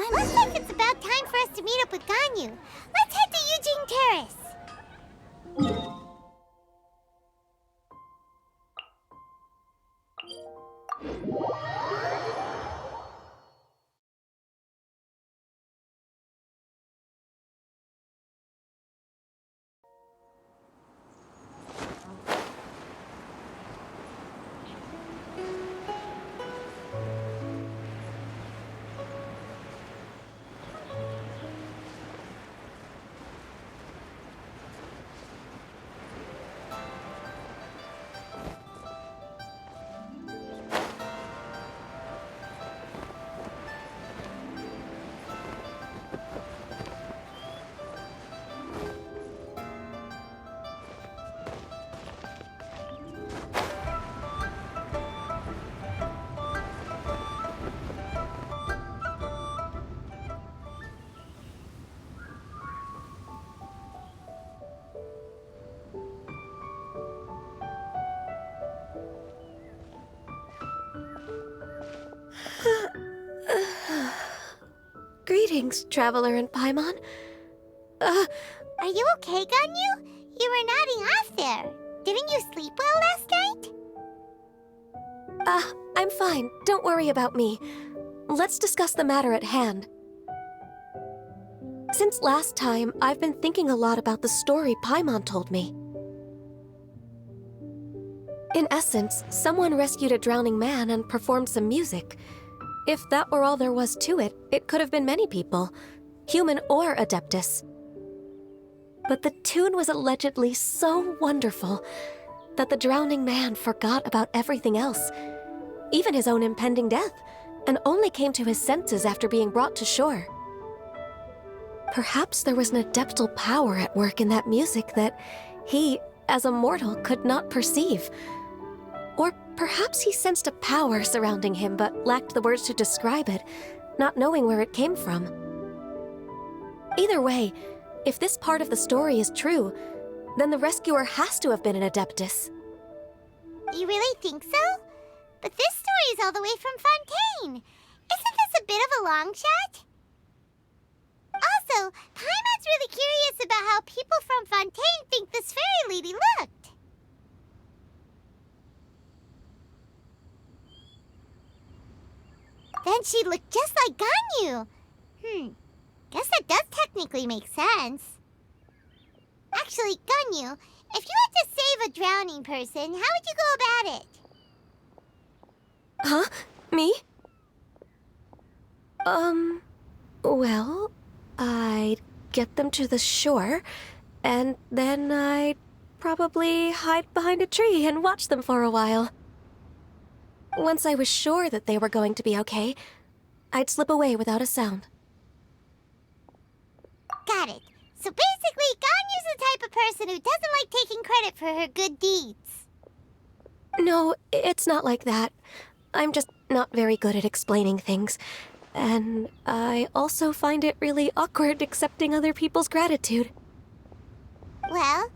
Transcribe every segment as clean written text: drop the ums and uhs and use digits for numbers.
Looks like it's about time for us to meet up with Ganyu. Let's head to Eugene Terrace. Greetings, Traveler and Paimon. Are you okay, Ganyu? You were nodding off there. Didn't you sleep well last night? I'm fine. Don't worry about me. Let's discuss the matter at hand. Since last time, I've been thinking a lot about the story Paimon told me. In essence, someone rescued a drowning man and performed some music. If that were all there was to it, it could have been many people, human or Adeptus. But the tune was allegedly so wonderful that the drowning man forgot about everything else, even his own impending death, and only came to his senses after being brought to shore. Perhaps there was an adeptal power at work in that music that he, as a mortal, could not perceive. Or perhaps he sensed a power surrounding him but lacked the words to describe it, not knowing where it came from. Either way, if this part of the story is true, then the rescuer has to have been an Adeptus. You really think so? But this story is all the way from Fontaine. Isn't this a bit of a long shot? Also, Paimon's really curious about how people from Fontaine think this fairy lady looked. Then she looked just like Ganyu. Guess that does technically make sense. Actually, Ganyu, if you had to save a drowning person, how would you go about it? Huh? Me? Well, I'd get them to the shore, and then I'd probably hide behind a tree and watch them for a while. Once I was sure that they were going to be okay, I'd slip away without a sound. Got it. So basically, Ganyu's the type of person who doesn't like taking credit for her good deeds. No, it's not like that. I'm just not very good at explaining things. And I also find it really awkward accepting other people's gratitude. Well,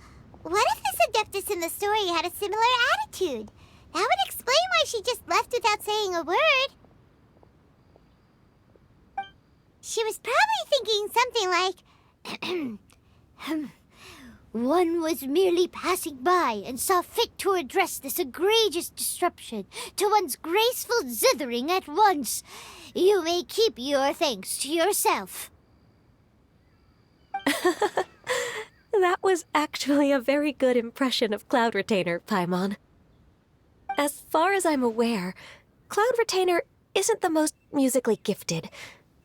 what if this Adeptus in the story had a similar attitude? That would explain why she just left without saying a word. She was probably thinking something like, One was merely passing by and saw fit to address this egregious disruption to one's graceful zithering at once. You may keep your thanks to yourself. That was actually a very good impression of Cloud Retainer, Paimon. As far as I'm aware, Cloud Retainer isn't the most musically gifted.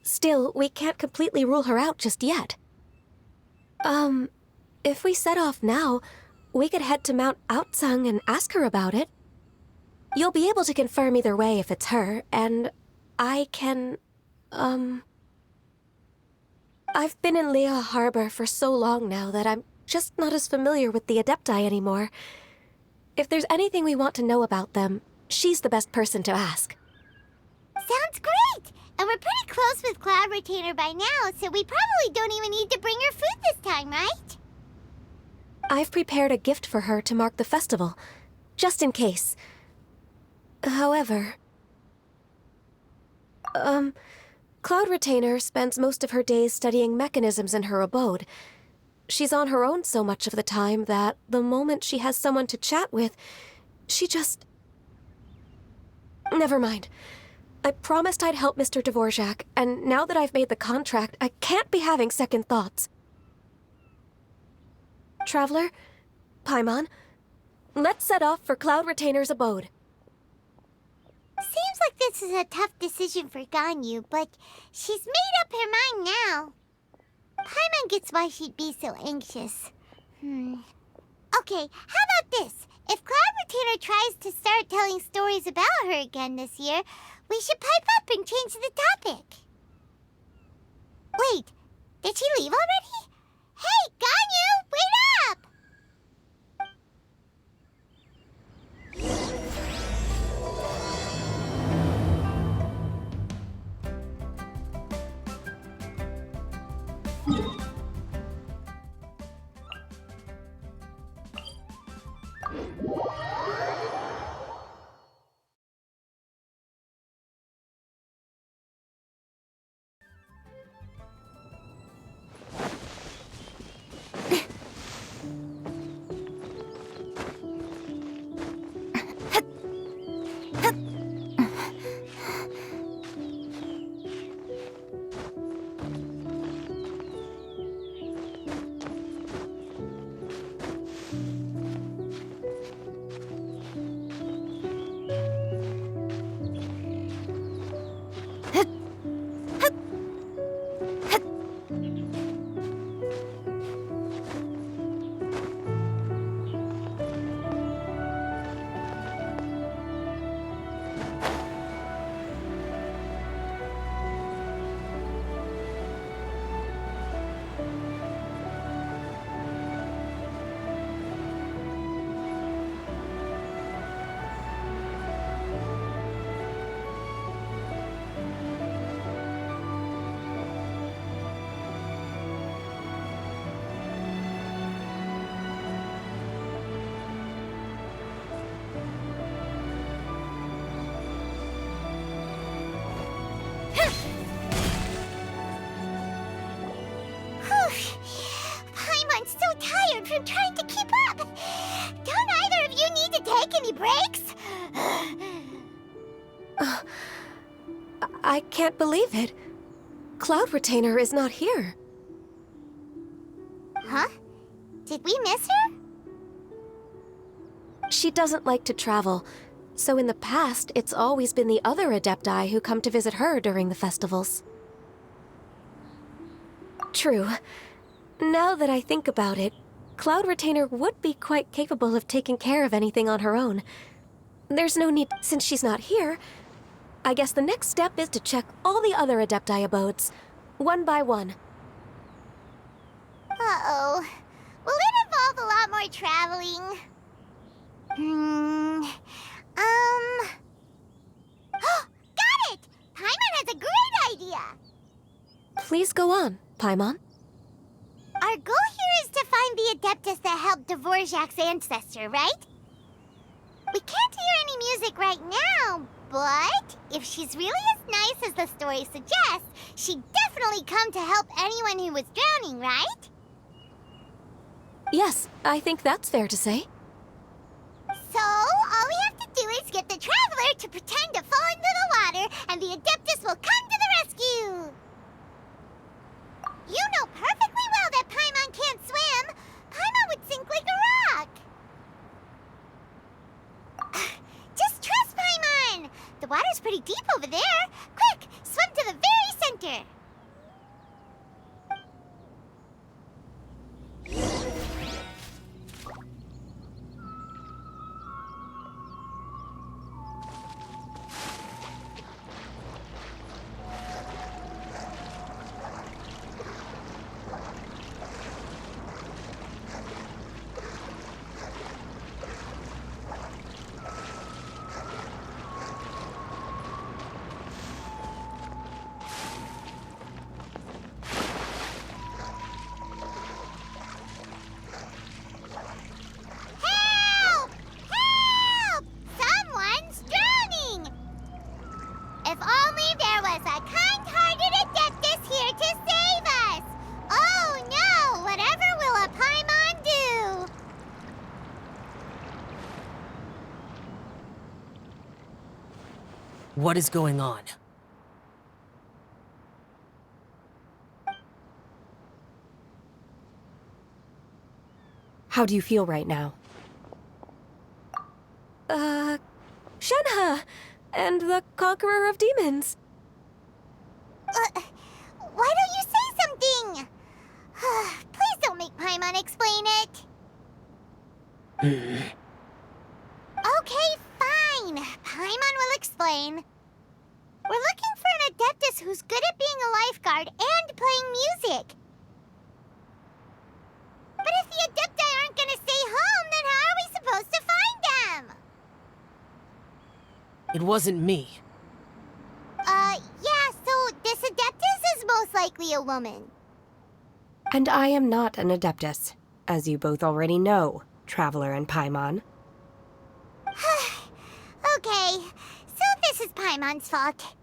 Still, we can't completely rule her out just yet. If we set off now, we could head to Mount Outsung and ask her about it. You'll be able to confirm either way if it's her, and I can, I've been in Lea Harbor for so long now that I'm just not as familiar with the Adepti anymore. If there's anything we want to know about them, she's the best person to ask. Sounds great! And we're pretty close with Cloud Retainer by now, so we probably don't even need to bring her food this time, right? I've prepared a gift for her to mark the festival, just in case. However, Cloud Retainer spends most of her days studying mechanisms in her abode. She's on her own so much of the time that the moment she has someone to chat with, she just... Never mind. I promised I'd help Mr. Dvorak, and now that I've made the contract, I can't be having second thoughts. Traveler, Paimon, let's set off for Cloud Retainer's abode. Seems like this is a tough decision for Ganyu, but she's made up her mind now. Paimon gets why she'd be so anxious. Okay, how about this? If Cloud Retainer tries to start telling stories about her again this year, we should pipe up and change the topic. Wait, did she leave already? Hey, Ganyu, wait up! Paimon's so tired from trying to keep up. Don't either of you need to take any breaks? I can't believe it. Cloud Retainer is not here. Huh? Did we miss her? She doesn't like to travel, so in the past, it's always been the other Adepti who come to visit her during the festivals. True. Now that I think about it, Cloud Retainer would be quite capable of taking care of anything on her own. There's no need, since she's not here. I guess the next step is to check all the other Adepti abodes, one by one. Uh-oh. Will it involve a lot more traveling? Got it! Paimon has a great idea! Please go on, Paimon. Our goal here is to find the Adeptus that helped Dvorak's ancestor, right? We can't hear any music right now, but if she's really as nice as the story suggests, she'd definitely come to help anyone who was drowning, right? Yes, I think that's fair to say. So, all we have to do is get the Traveler to pretend to fall into the water, and the Adeptus will come to the rescue! You know perfectly well that Paimon can't swim! Paimon would sink like a rock! Just trust Paimon! The water's pretty deep over there! Quick, swim to the very center! If only there was a kind-hearted Adeptus here to save us! Oh no! Whatever will a Paimon do? What is going on? How do you feel right now? Shenhe! And the Conqueror of Demons. Why don't you say something? Please don't make Paimon explain it. Okay, fine. Paimon will explain. We're looking for an Adeptus who's good at being a lifeguard and playing music. But if the Adepti aren't gonna stay home, then how are we supposed to find them? It wasn't me. Yeah, so this Adeptus is most likely a woman. And I am not an Adeptus, as you both already know, Traveler and Paimon. Okay, so this is Paimon's fault.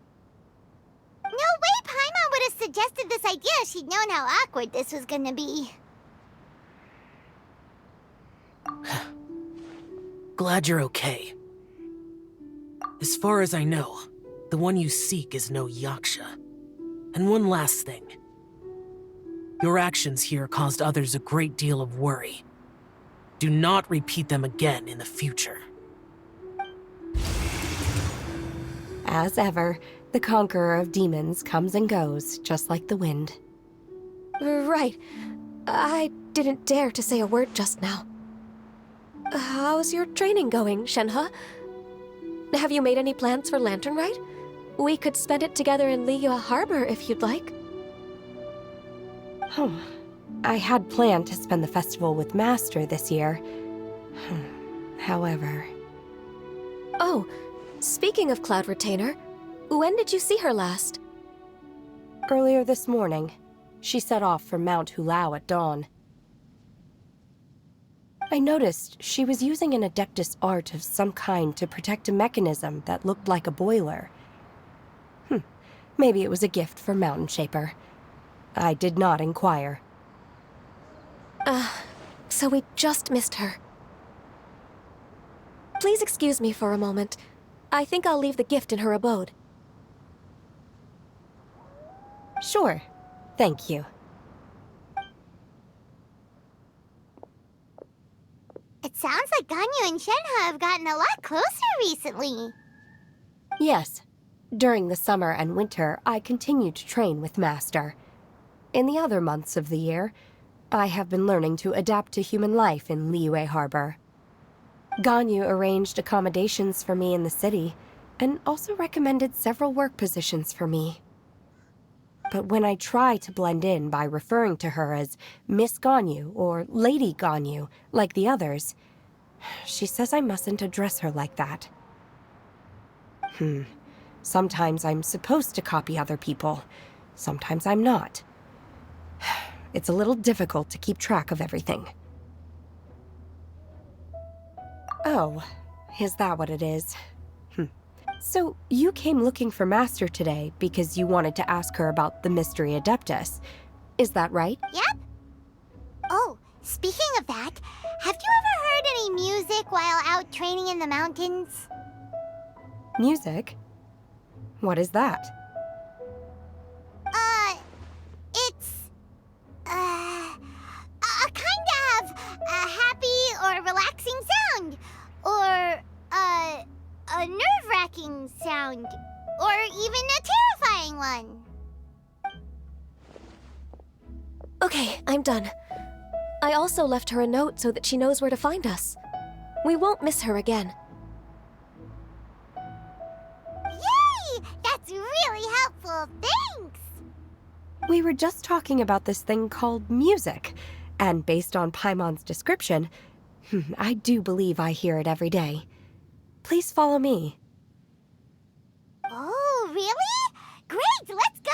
No way Paimon would have suggested this idea if she'd known how awkward this was gonna be. Glad you're okay. As far as I know, the one you seek is no Yaksha. And one last thing. Your actions here caused others a great deal of worry. Do not repeat them again in the future. As ever, the Conqueror of Demons comes and goes, just like the wind. Right. I didn't dare to say a word just now. How's your training going, Shenhe? Have you made any plans for Lantern Rite? We could spend it together in Liyue Harbor if you'd like. I had planned to spend the festival with Master this year. However... Oh, speaking of Cloud Retainer, when did you see her last? Earlier this morning, she set off for Mount Hulao at dawn. I noticed she was using an Adeptus art of some kind to protect a mechanism that looked like a boiler. Maybe it was a gift for Mountain Shaper. I did not inquire. So we just missed her. Please excuse me for a moment. I think I'll leave the gift in her abode. Sure. Thank you. It sounds like Ganyu and Shenhe have gotten a lot closer recently. Yes. During the summer and winter, I continued to train with Master. In the other months of the year, I have been learning to adapt to human life in Liyue Harbor. Ganyu arranged accommodations for me in the city, and also recommended several work positions for me. But when I try to blend in by referring to her as Miss Ganyu or Lady Ganyu, like the others, she says I mustn't address her like that. Sometimes I'm supposed to copy other people, sometimes I'm not. It's a little difficult to keep track of everything. Oh, is that what it is? So, you came looking for Master today because you wanted to ask her about the Mystery Adeptus. Is that right? Yep. Oh, Speaking of that, have you ever heard any music while out training in the mountains? Music? What is that? It's a kind of a happy or relaxing sound, or a nerve-wracking sound, or even a terrifying one. Okay, I'm done. I also left her a note so that she knows where to find us. We won't miss her again. Yay! That's really helpful. Thanks! We were just talking about this thing called music, and based on Paimon's description, I do believe I hear it every day. Please follow me. Oh, really? Great, let's go!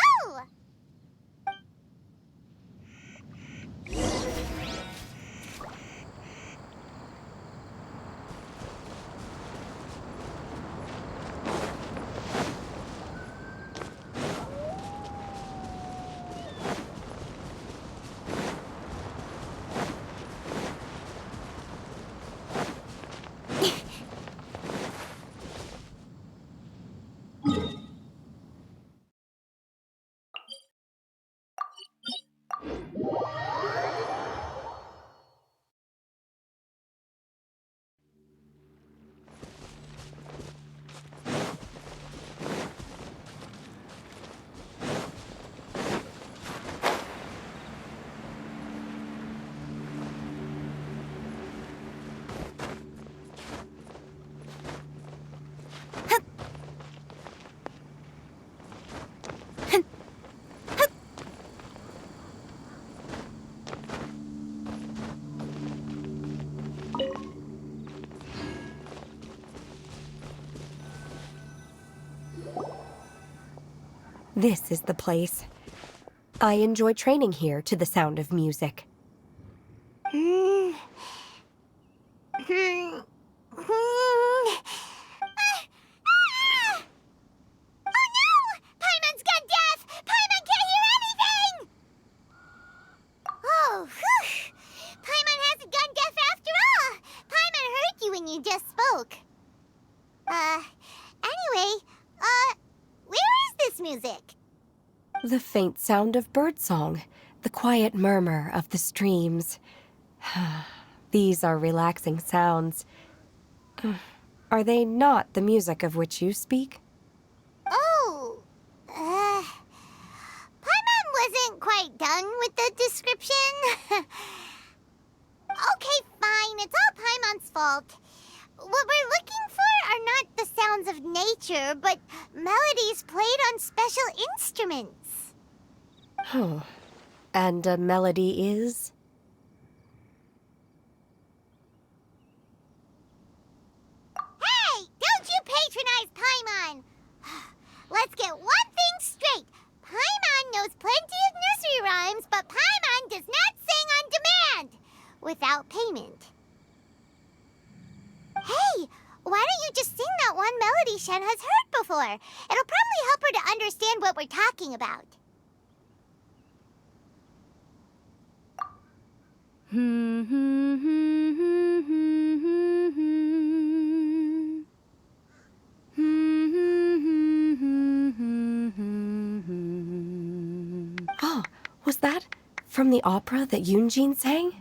This is the place. I enjoy training here to the sound of music. Oh no! Paimon's gone deaf! Paimon can't hear anything! Oh, whew! Paimon hasn't gone deaf after all! Paimon heard you when you just spoke. Anyway, where is this music? The faint sound of birdsong, the quiet murmur of the streams. These are relaxing sounds. Are they not the music of which you speak? Oh, Paimon wasn't quite done with the description. Okay, fine, it's all Paimon's fault. What we're looking for are not the sounds of nature, but melodies played on special instruments. Oh, and a melody is? Hey, don't you patronize Paimon! Let's get one thing straight. Paimon knows plenty of nursery rhymes, but Paimon does not sing on demand without payment. Hey, why don't you just sing that one melody Shen has heard before? It'll probably help her to understand what we're talking about. Oh, was that from the opera that Yunjin sang?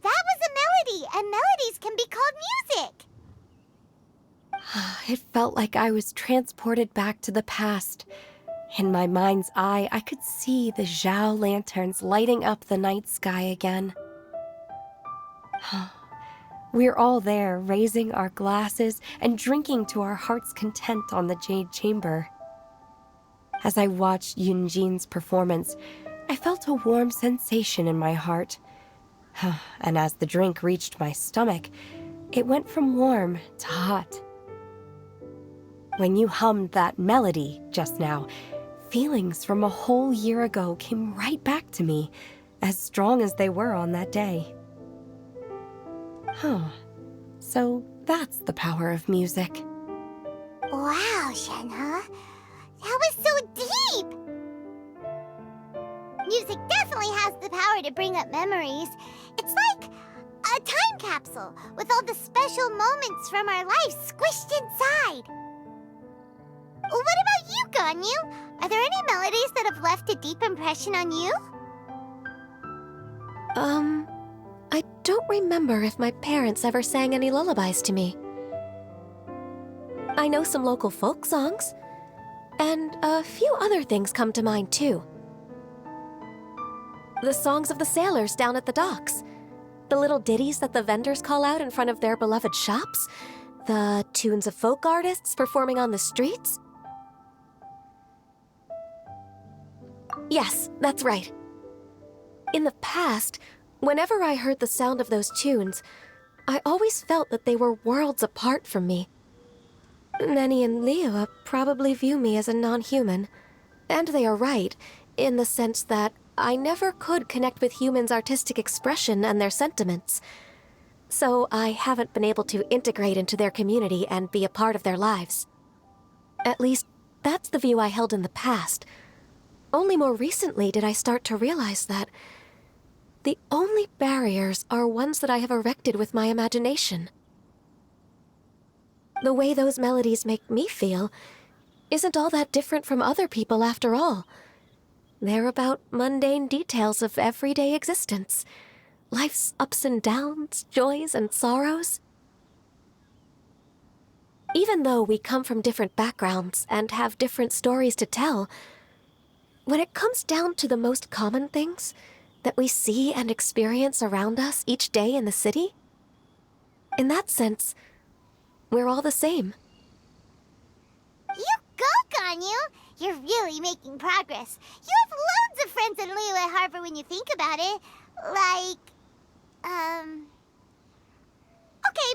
That was a melody, and melodies can be called music. It felt like I was transported back to the past. In my mind's eye, I could see the Zhao lanterns lighting up the night sky again. We're all there, raising our glasses and drinking to our heart's content on the Jade Chamber. As I watched Yunjin's performance, I felt a warm sensation in my heart. And as the drink reached my stomach, it went from warm to hot. When you hummed that melody just now, feelings from a whole year ago came right back to me, as strong as they were on that day. So that's the power of music. Wow, Shenhe. That was so deep! Music definitely definitely has the power to bring up memories. It's like a time capsule with all the special moments from our lives squished inside. What about you, Ganyu? Are there any melodies that have left a deep impression on you? I don't remember if my parents ever sang any lullabies to me. I know some local folk songs, and a few other things come to mind too. The songs of the sailors down at the docks, the little ditties that the vendors call out in front of their beloved shops, the tunes of folk artists performing on the streets. Yes, that's right. In the past, whenever I heard the sound of those tunes, I always felt that they were worlds apart from me. Nenny and Liyue probably view me as a non-human. And they are right, in the sense that I never could connect with humans' artistic expression and their sentiments. So I haven't been able to integrate into their community and be a part of their lives. At least, that's the view I held in the past. Only more recently did I start to realize that the only barriers are ones that I have erected with my imagination. The way those melodies make me feel isn't all that different from other people after all. They're about mundane details of everyday existence. Life's ups and downs, joys and sorrows. Even though we come from different backgrounds and have different stories to tell, when it comes down to the most common things that we see and experience around us each day in the city, in that sense, we're all the same. You go, Ganyu! You're really making progress. You have loads of friends in Liyue Harbor when you think about it. Okay,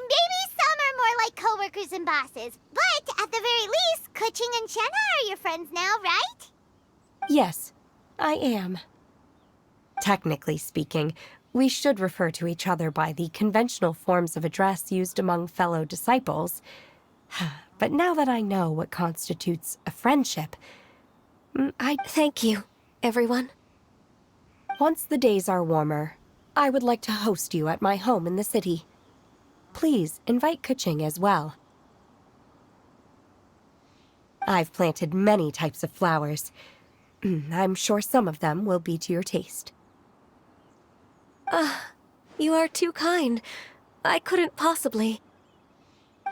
maybe some are more like coworkers and bosses. But at the very least, Keqing and Shenna are your friends now, right? Yes, I am. Technically speaking, we should refer to each other by the conventional forms of address used among fellow disciples. But now that I know what constitutes a friendship, Thank you, everyone. Once the days are warmer, I would like to host you at my home in the city. Please invite Keqing as well. I've planted many types of flowers. I'm sure some of them will be to your taste. You are too kind. I couldn't possibly.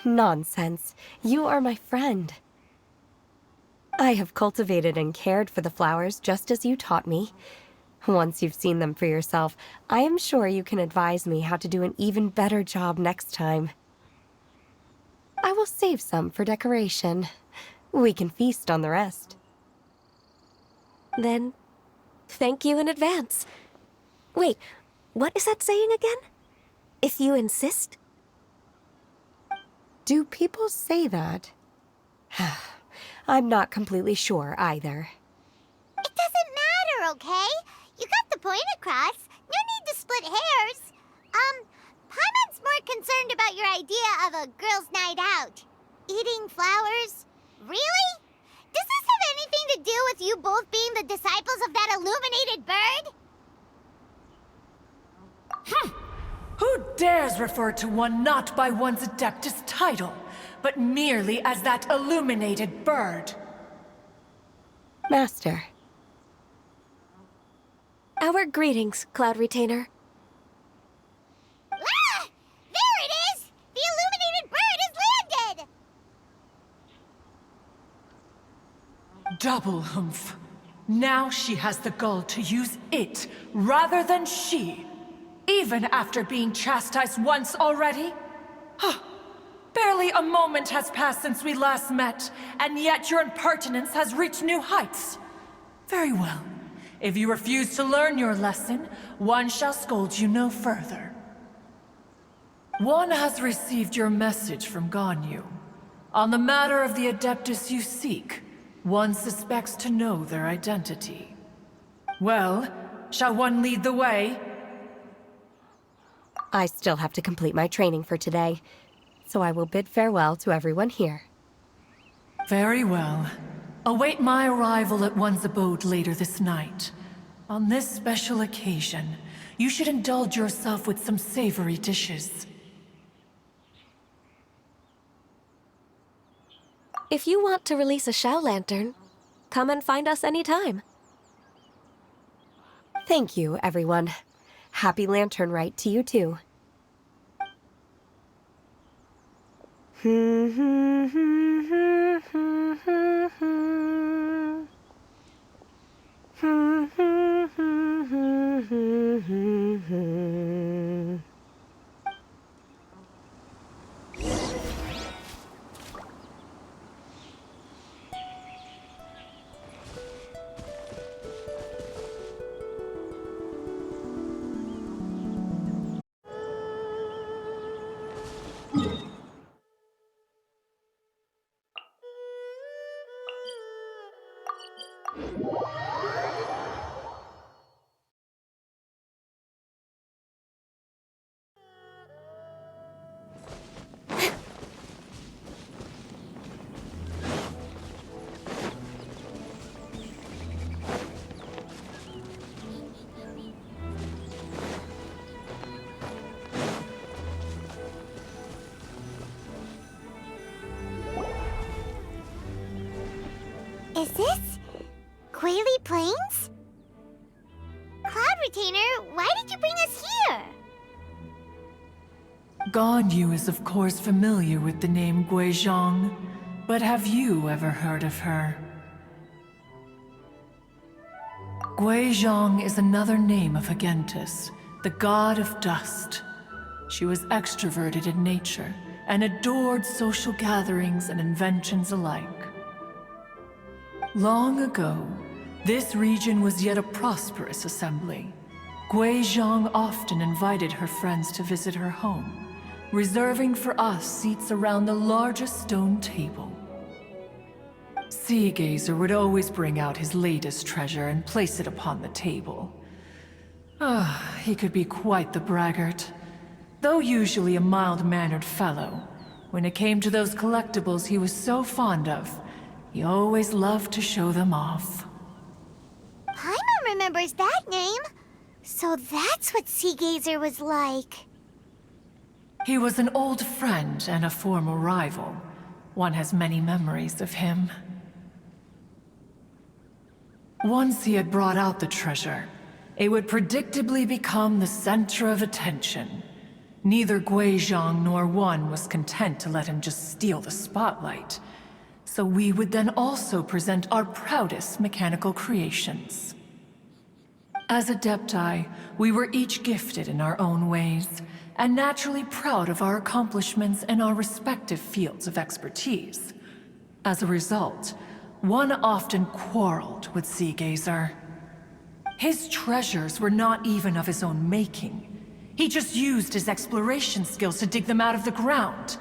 Nonsense. You are my friend. I have cultivated and cared for the flowers just as you taught me. Once you've seen them for yourself, I am sure you can advise me how to do an even better job next time. I will save some for decoration. We can feast on the rest. Then, thank you in advance. Wait, what is that saying again? If you insist? Do people say that? I'm not completely sure either. It doesn't matter, okay? You got the point across. No need to split hairs. Paimon's more concerned about your idea of a girls' night out. Eating flowers? Really? Does this have anything to do with you both being the disciples of that illuminated bird? Who dares refer to one not by one's Adeptus title, but merely as that illuminated bird? Master. Our greetings, Cloud Retainer. Ah! There it is! The illuminated bird has landed! Double humph. Now she has the gall to use it rather than she. Even after being chastised once already? Barely a moment has passed since we last met, and yet your impertinence has reached new heights. Very well. If you refuse to learn your lesson, one shall scold you no further. One has received your message from Ganyu. On the matter of the Adeptus you seek, one suspects to know their identity. Well, shall one lead the way? I still have to complete my training for today, so I will bid farewell to everyone here. Very well. Await my arrival at one's abode later this night. On this special occasion, you should indulge yourself with some savory dishes. If you want to release a Shao Lantern, come and find us anytime. Thank you, everyone. Happy Lantern Rite to you too. Is this Quaily Plains? Cloud Retainer, why did you bring us here? Ganyu is of course familiar with the name Guizhong, but have you ever heard of her? Guizhong is another name of Agentis, the god of dust. She was extroverted in nature and adored social gatherings and inventions alike. Long ago, this region was yet a prosperous assembly. Guizhong often invited her friends to visit her home, reserving for us seats around the largest stone table. Sea Gazer would always bring out his latest treasure and place it upon the table. He could be quite the braggart. Though usually a mild-mannered fellow, when it came to those collectibles he was so fond of, he always loved to show them off. Paimon remembers that name. So that's what Sea Gazer was like. He was an old friend and a former rival. One has many memories of him. Once he had brought out the treasure, it would predictably become the center of attention. Neither Guizhong nor one was content to let him just steal the spotlight. So we would then also present our proudest mechanical creations. As Adepti, we were each gifted in our own ways, and naturally proud of our accomplishments in our respective fields of expertise. As a result, one often quarreled with Sea Gazer. His treasures were not even of his own making. He just used his exploration skills to dig them out of the ground.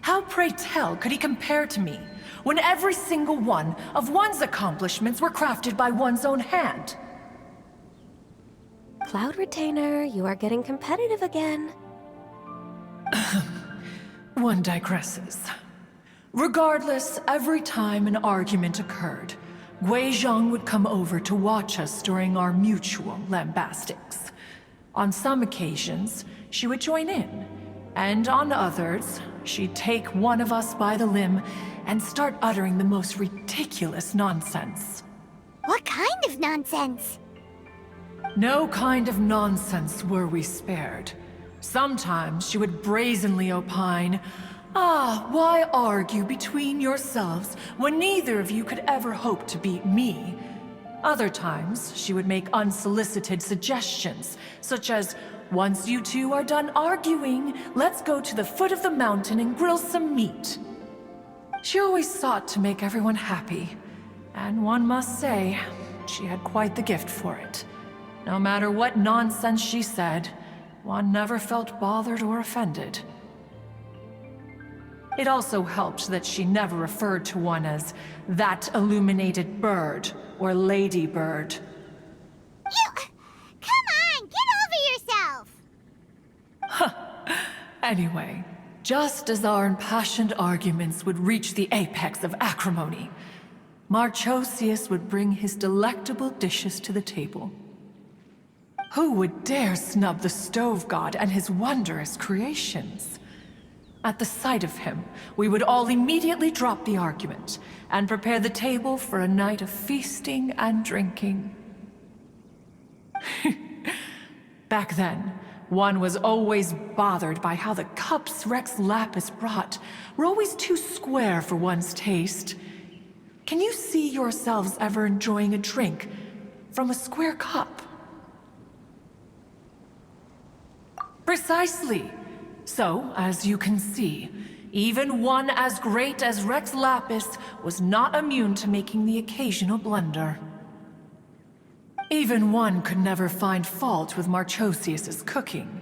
How, pray tell, could he compare to me, when every single one of one's accomplishments were crafted by one's own hand? Cloud Retainer, you are getting competitive again. One digresses. Regardless, every time an argument occurred, Guizhong would come over to watch us during our mutual lambastics. On some occasions, she would join in, and on others, she'd take one of us by the limb and start uttering the most ridiculous nonsense. What kind of nonsense? No kind of nonsense were we spared. Sometimes she would brazenly opine, why argue between yourselves when neither of you could ever hope to beat me? Other times, she would make unsolicited suggestions, such as, once you two are done arguing, let's go to the foot of the mountain and grill some meat. She always sought to make everyone happy, and one must say, she had quite the gift for it. No matter what nonsense she said, one never felt bothered or offended. It also helped that she never referred to one as that illuminated bird or ladybird. Come on, get over yourself! Anyway, just as our impassioned arguments would reach the apex of acrimony, Marchosius would bring his delectable dishes to the table. Who would dare snub the stove god and his wondrous creations? At the sight of him, we would all immediately drop the argument and prepare the table for a night of feasting and drinking. Back then, one was always bothered by how the cups Rex Lapis brought were always too square for one's taste. Can you see yourselves ever enjoying a drink from a square cup? Precisely. So, as you can see, even one as great as Rex Lapis was not immune to making the occasional blunder. Even one could never find fault with Marchosius's cooking.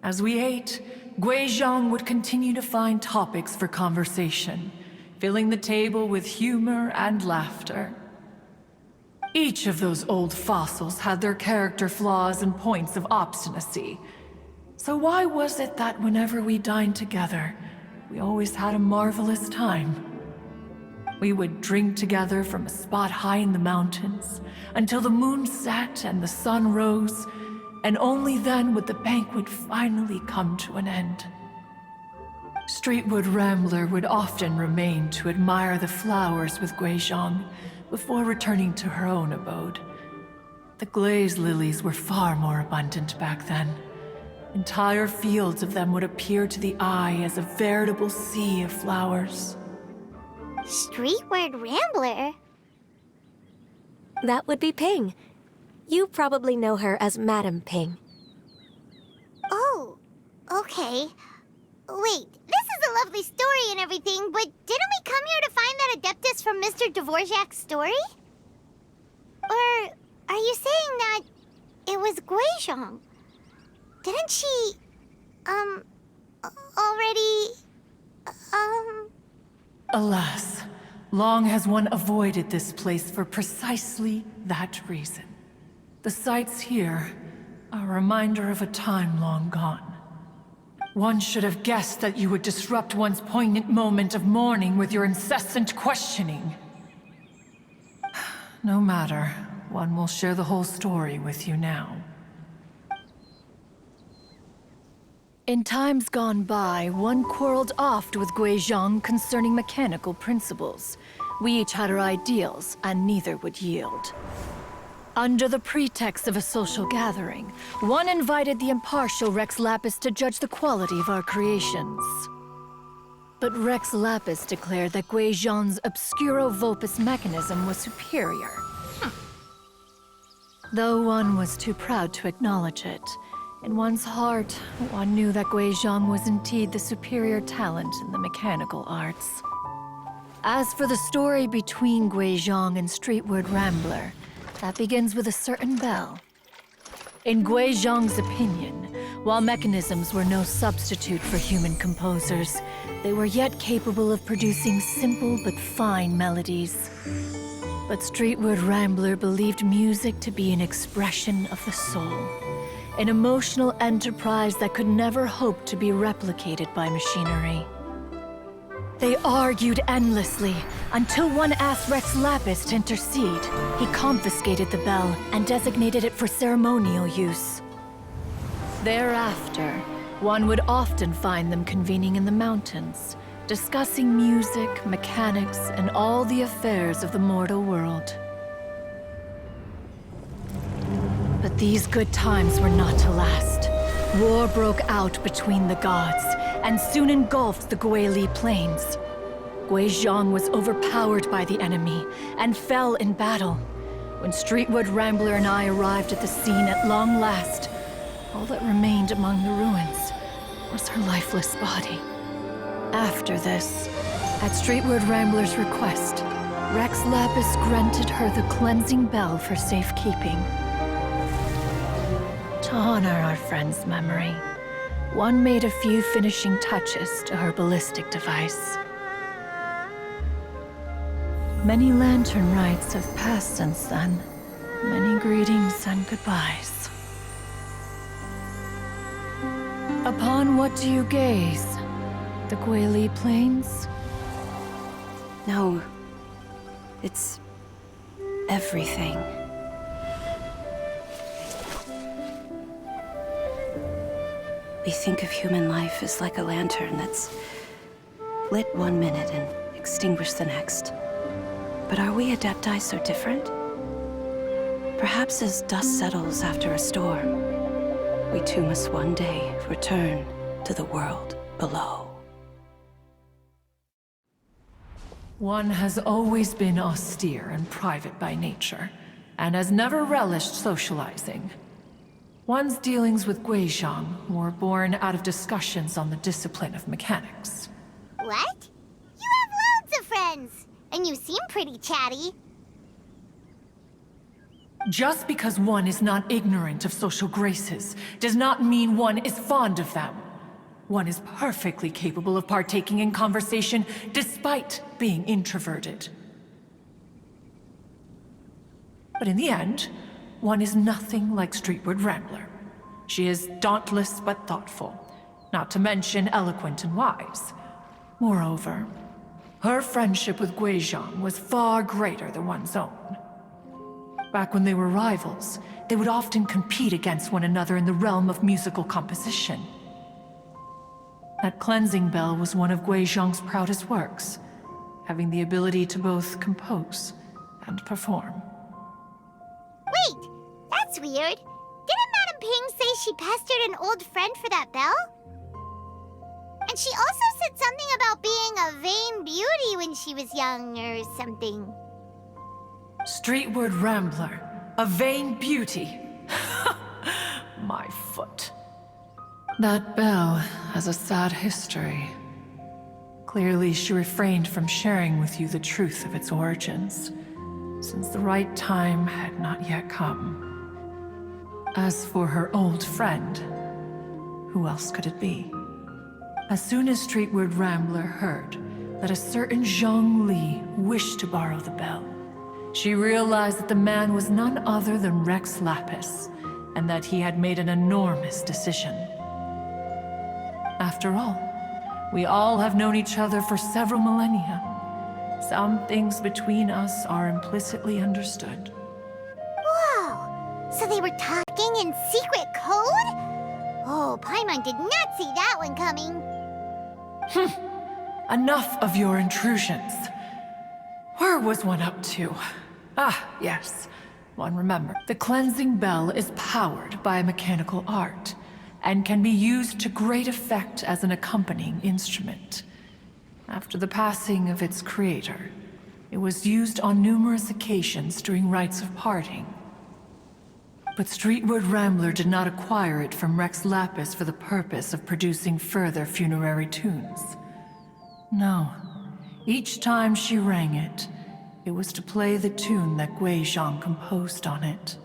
As we ate, Guizhong would continue to find topics for conversation, filling the table with humor and laughter. Each of those old fossils had their character flaws and points of obstinacy. So why was it that whenever we dined together, we always had a marvelous time? We would drink together from a spot high in the mountains, until the moon set and the sun rose, and only then would the banquet finally come to an end. Streetwood Rambler would often remain to admire the flowers with Guizhong before returning to her own abode. The glaze lilies were far more abundant back then. Entire fields of them would appear to the eye as a veritable sea of flowers. Streetward Rambler? That would be Ping. You probably know her as Madam Ping. Oh, okay. Wait, this is a lovely story and everything, but didn't we come here to find that Adeptus from Mr. Dvorak's story? Or are you saying that it was Guizhong? Didn't she, already, Alas, long has one avoided this place for precisely that reason. The sights here are a reminder of a time long gone. One should have guessed that you would disrupt one's poignant moment of mourning with your incessant questioning. No matter, one will share the whole story with you now. In times gone by, one quarreled oft with Guizhong concerning mechanical principles. We each had our ideals, and neither would yield. Under the pretext of a social gathering, one invited the impartial Rex Lapis to judge the quality of our creations. But Rex Lapis declared that Guizhong's Obscuro Vulpus mechanism was superior. Though one was too proud to acknowledge it, in one's heart, one knew that Guizhong was indeed the superior talent in the mechanical arts. As for the story between Guizhong and Streetward Rambler, that begins with a certain bell. In Guizhong's opinion, while mechanisms were no substitute for human composers, they were yet capable of producing simple but fine melodies. But Streetward Rambler believed music to be an expression of the soul, an emotional enterprise that could never hope to be replicated by machinery. They argued endlessly, until one asked Rex Lapis to intercede. He confiscated the bell and designated it for ceremonial use. Thereafter, one would often find them convening in the mountains, discussing music, mechanics, and all the affairs of the mortal world. But these good times were not to last. War broke out between the gods, and soon engulfed the Guili plains. Guizhong was overpowered by the enemy, and fell in battle. When Streetwood Rambler and I arrived at the scene at long last, all that remained among the ruins was her lifeless body. After this, at Streetwood Rambler's request, Rex Lapis granted her the cleansing bell for safekeeping. To honor our friend's memory, one made a few finishing touches to her ballistic device. Many lantern rites have passed since then. Many greetings and goodbyes. Upon what do you gaze? The Guili Plains? No. It's everything. We think of human life as like a lantern that's lit one minute and extinguished the next. But are we Adepti so different? Perhaps as dust settles after a storm, we too must one day return to the world below. One has always been austere and private by nature, and has never relished socializing. One's dealings with Guizhong were born out of discussions on the discipline of mechanics. What? You have loads of friends, and you seem pretty chatty. Just because one is not ignorant of social graces does not mean one is fond of them. One is perfectly capable of partaking in conversation despite being introverted. But in the end, one is nothing like Streetward Rambler. She is dauntless but thoughtful, not to mention eloquent and wise. Moreover, her friendship with Guizhong was far greater than one's own. Back when they were rivals, they would often compete against one another in the realm of musical composition. That cleansing bell was one of Guizhong's proudest works, having the ability to both compose and perform. Wait, that's weird. Didn't Madame Ping say she pestered an old friend for that bell? And she also said something about being a vain beauty when she was young or something. Streetward Rambler, a vain beauty. My foot. That bell has a sad history. Clearly, she refrained from sharing with you the truth of its origins, since the right time had not yet come. As for her old friend, who else could it be? As soon as Streetward Rambler heard that a certain Zhang Li wished to borrow the bell, she realized that the man was none other than Rex Lapis, and that he had made an enormous decision. After all, we all have known each other for several millennia. Some things between us are implicitly understood. Whoa! So they were talking in secret code? Oh, Paimon did not see that one coming. Enough of your intrusions. Where was one up to? Ah, yes. One remembered. The cleansing bell is powered by a mechanical art, and can be used to great effect as an accompanying instrument. After the passing of its creator, it was used on numerous occasions during rites of parting. But Streetward Rambler did not acquire it from Rex Lapis for the purpose of producing further funerary tunes. No. Each time she rang it, it was to play the tune that Guizhong composed on it.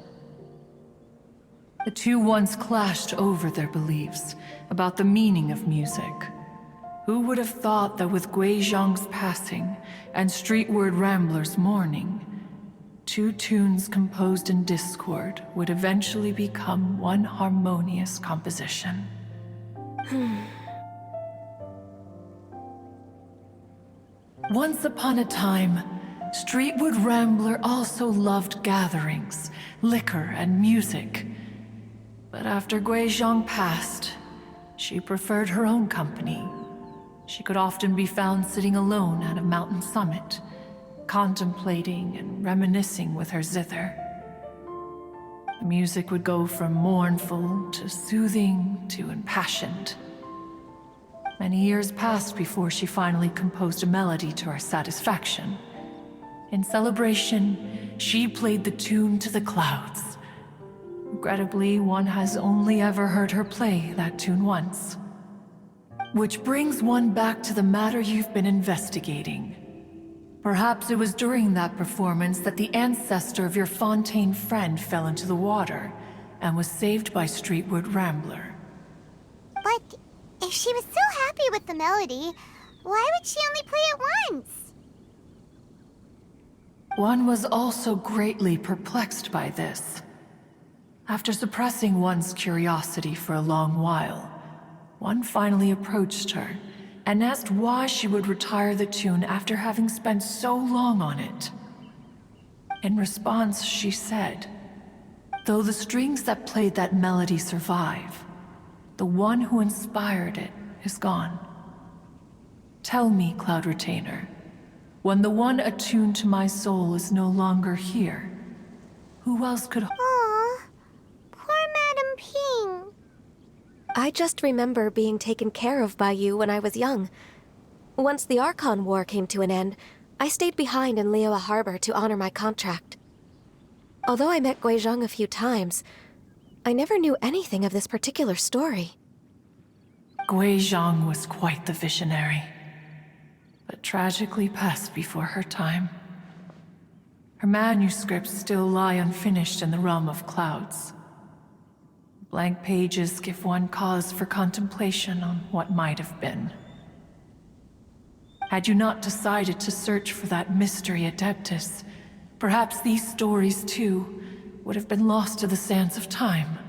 The two once clashed over their beliefs about the meaning of music. Who would have thought that with Guizhong's passing and Streetward Rambler's mourning, two tunes composed in discord would eventually become one harmonious composition? Once upon a time, Streetward Rambler also loved gatherings, liquor, and music. But after Guizhong passed, she preferred her own company. She could often be found sitting alone at a mountain summit, contemplating and reminiscing with her zither. The music would go from mournful to soothing to impassioned. Many years passed before she finally composed a melody to her satisfaction. In celebration, she played the tune to the clouds. Regrettably, one has only ever heard her play that tune once. Which brings one back to the matter you've been investigating. Perhaps it was during that performance that the ancestor of your Fontaine friend fell into the water and was saved by Streetward Rambler. But if she was so happy with the melody, why would she only play it once? One was also greatly perplexed by this. After suppressing one's curiosity for a long while, one finally approached her and asked why she would retire the tune after having spent so long on it. In response, she said, "Though the strings that played that melody survive, the one who inspired it is gone. Tell me, Cloud Retainer, when the one attuned to my soul is no longer here, who else could... Aw, poor Madam Ping. I just remember being taken care of by you when I was young. Once the Archon War came to an end, I stayed behind in Liyue Harbor to honor my contract. Although I met Guizhong a few times, I never knew anything of this particular story. Guizhong was quite the visionary, but tragically passed before her time. Her manuscripts still lie unfinished in the realm of clouds. Blank pages give one cause for contemplation on what might have been. Had you not decided to search for that mystery Adeptus, perhaps these stories, too, would have been lost to the sands of time.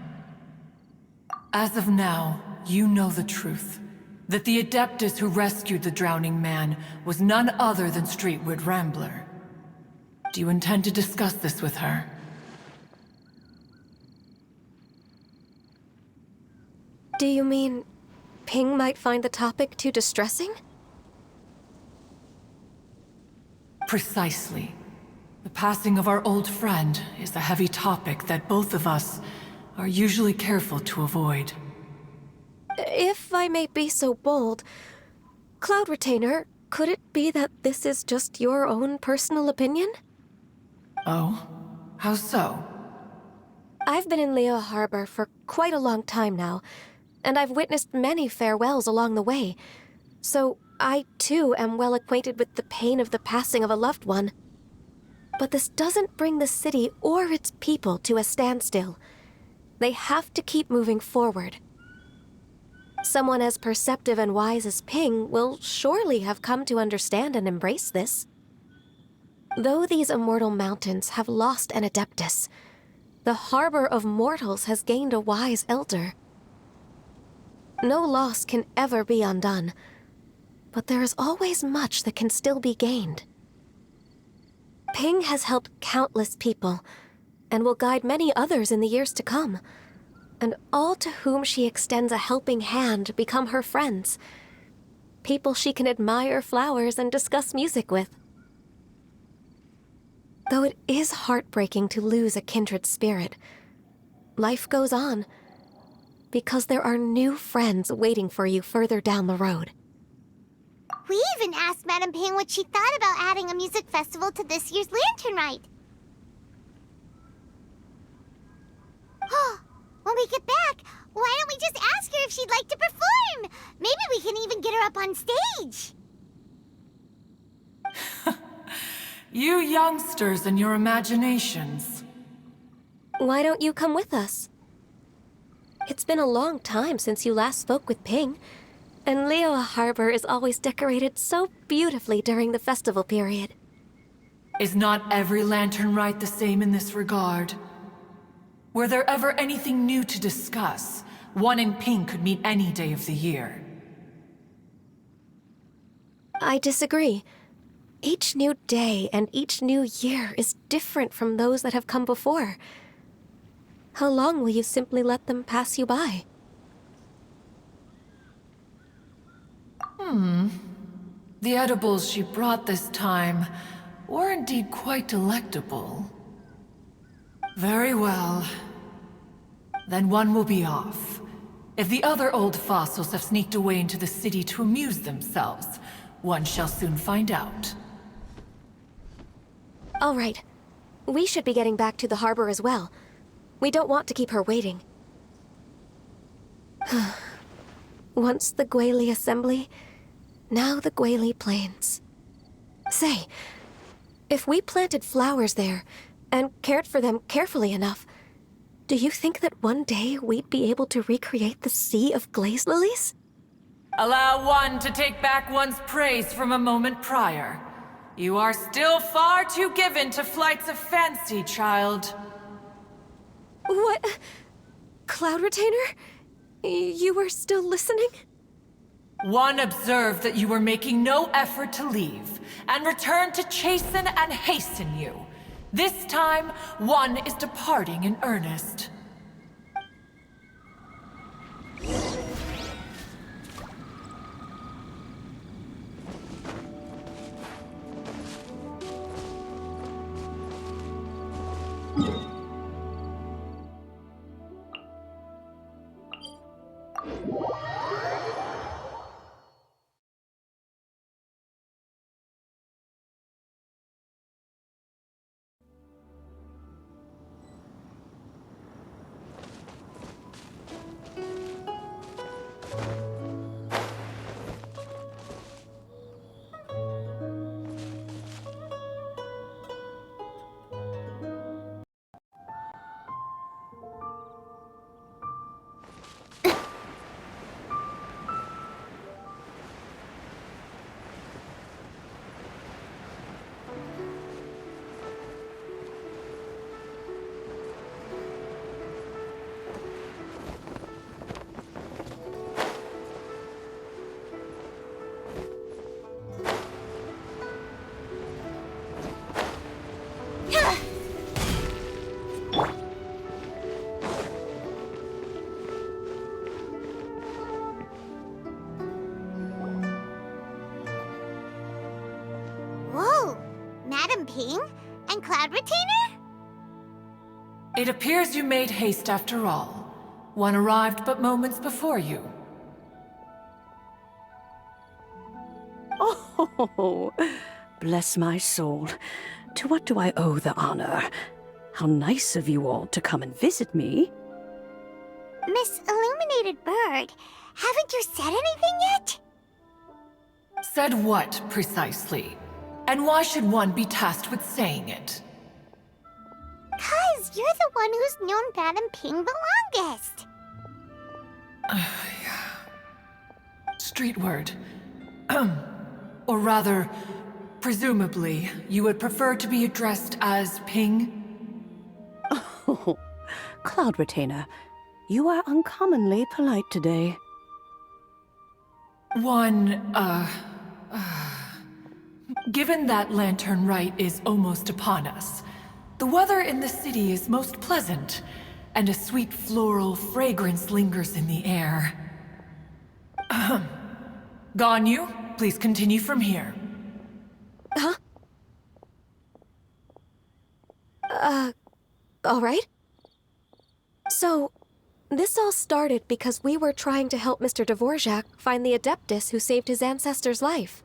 As of now, you know the truth. That the Adeptus who rescued the drowning man was none other than Streetwood Rambler. Do you intend to discuss this with her? Do you mean Ping might find the topic too distressing? Precisely. The passing of our old friend is a heavy topic that both of us are usually careful to avoid. If I may be so bold, Cloud Retainer, could it be that this is just your own personal opinion? Oh? How so? I've been in Liyue Harbor for quite a long time now, and I've witnessed many farewells along the way, so I too am well acquainted with the pain of the passing of a loved one. But this doesn't bring the city or its people to a standstill. They have to keep moving forward. Someone as perceptive and wise as Ping will surely have come to understand and embrace this. Though these immortal mountains have lost an Adeptus, the harbor of mortals has gained a wise elder. No loss can ever be undone, but there is always much that can still be gained. Ping has helped countless people, and will guide many others in the years to come. And all to whom she extends a helping hand become her friends. People she can admire flowers and discuss music with. Though it is heartbreaking to lose a kindred spirit, life goes on, because there are new friends waiting for you further down the road. We even asked Madam Ping what she thought about adding a music festival to this year's Lantern Rite. When we get back, why don't we just ask her if she'd like to perform? Maybe we can even get her up on stage. You youngsters and your imaginations. Why don't you come with us? It's been a long time since you last spoke with Ping, and Liyue Harbor is always decorated so beautifully during the festival period. Is not every Lantern Rite the same in this regard? Were there ever anything new to discuss, one in Ping could meet any day of the year? I disagree. Each new day and each new year is different from those that have come before. How long will you simply let them pass you by? The edibles she brought this time were indeed quite delectable. Very well. Then one will be off. If the other old fossils have sneaked away into the city to amuse themselves, one shall soon find out. All right. We should be getting back to the harbor as well. We don't want to keep her waiting. Once the Guili Assembly, now the Guili Plains. Say, if we planted flowers there, and cared for them carefully enough, do you think that one day we'd be able to recreate the sea of glaze lilies? Allow one to take back one's praise from a moment prior. You are still far too given to flights of fancy, child. What? Cloud Retainer? You were still listening? One observed that you were making no effort to leave, and returned to chasten and hasten you. This time, one is departing in earnest. Whoa! Madam Ping? And Cloud Retainer? It appears you made haste after all. One arrived but moments before you. Oh, bless my soul. To what do I owe the honor? How nice of you all to come and visit me. Miss Illuminated Bird, haven't you said anything yet? Said what, precisely? And why should one be tasked with saying it? 'Cause you're the one who's known Madam Ping the longest. Street word. Or rather, presumably, you would prefer to be addressed as Ping? Oh, Cloud Retainer, you are uncommonly polite today. Given that Lantern Rite is almost upon us, the weather in the city is most pleasant, and a sweet floral fragrance lingers in the air. Ganyu, please continue from here. Huh? All right. So, this all started because we were trying to help Mr. Dvorak find the Adeptus who saved his ancestor's life.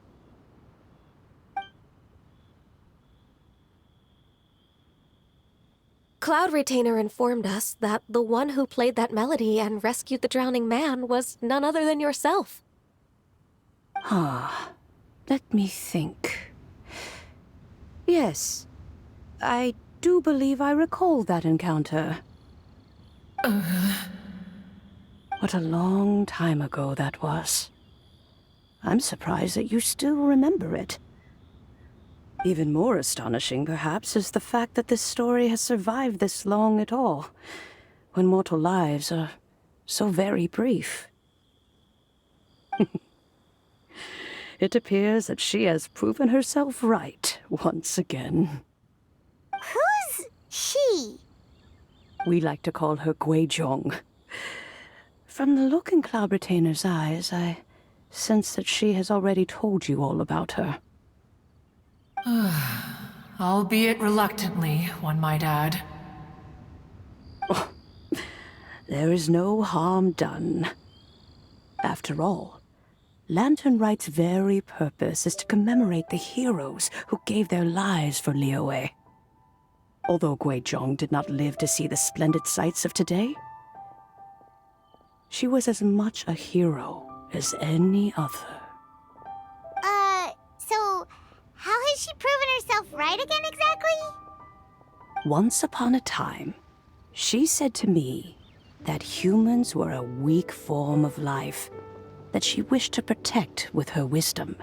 Cloud Retainer informed us that the one who played that melody and rescued the drowning man was none other than yourself. Ah, let me think. Yes, I do believe I recall that encounter. What a long time ago that was. I'm surprised that you still remember it. Even more astonishing, perhaps, is the fact that this story has survived this long at all, when mortal lives are so very brief. It appears that she has proven herself right once again. Who's she? We like to call her Guizhong. From the look in Cloud Retainer's eyes, I sense that she has already told you all about her. Albeit reluctantly, one might add. Oh, there is no harm done. After all, Lantern Rite's very purpose is to commemorate the heroes who gave their lives for Liyue. Although Guizhong did not live to see the splendid sights of today, she was as much a hero as any other. So how has she proven herself right again exactly? Once upon a time, she said to me that humans were a weak form of life that she wished to protect with her wisdom.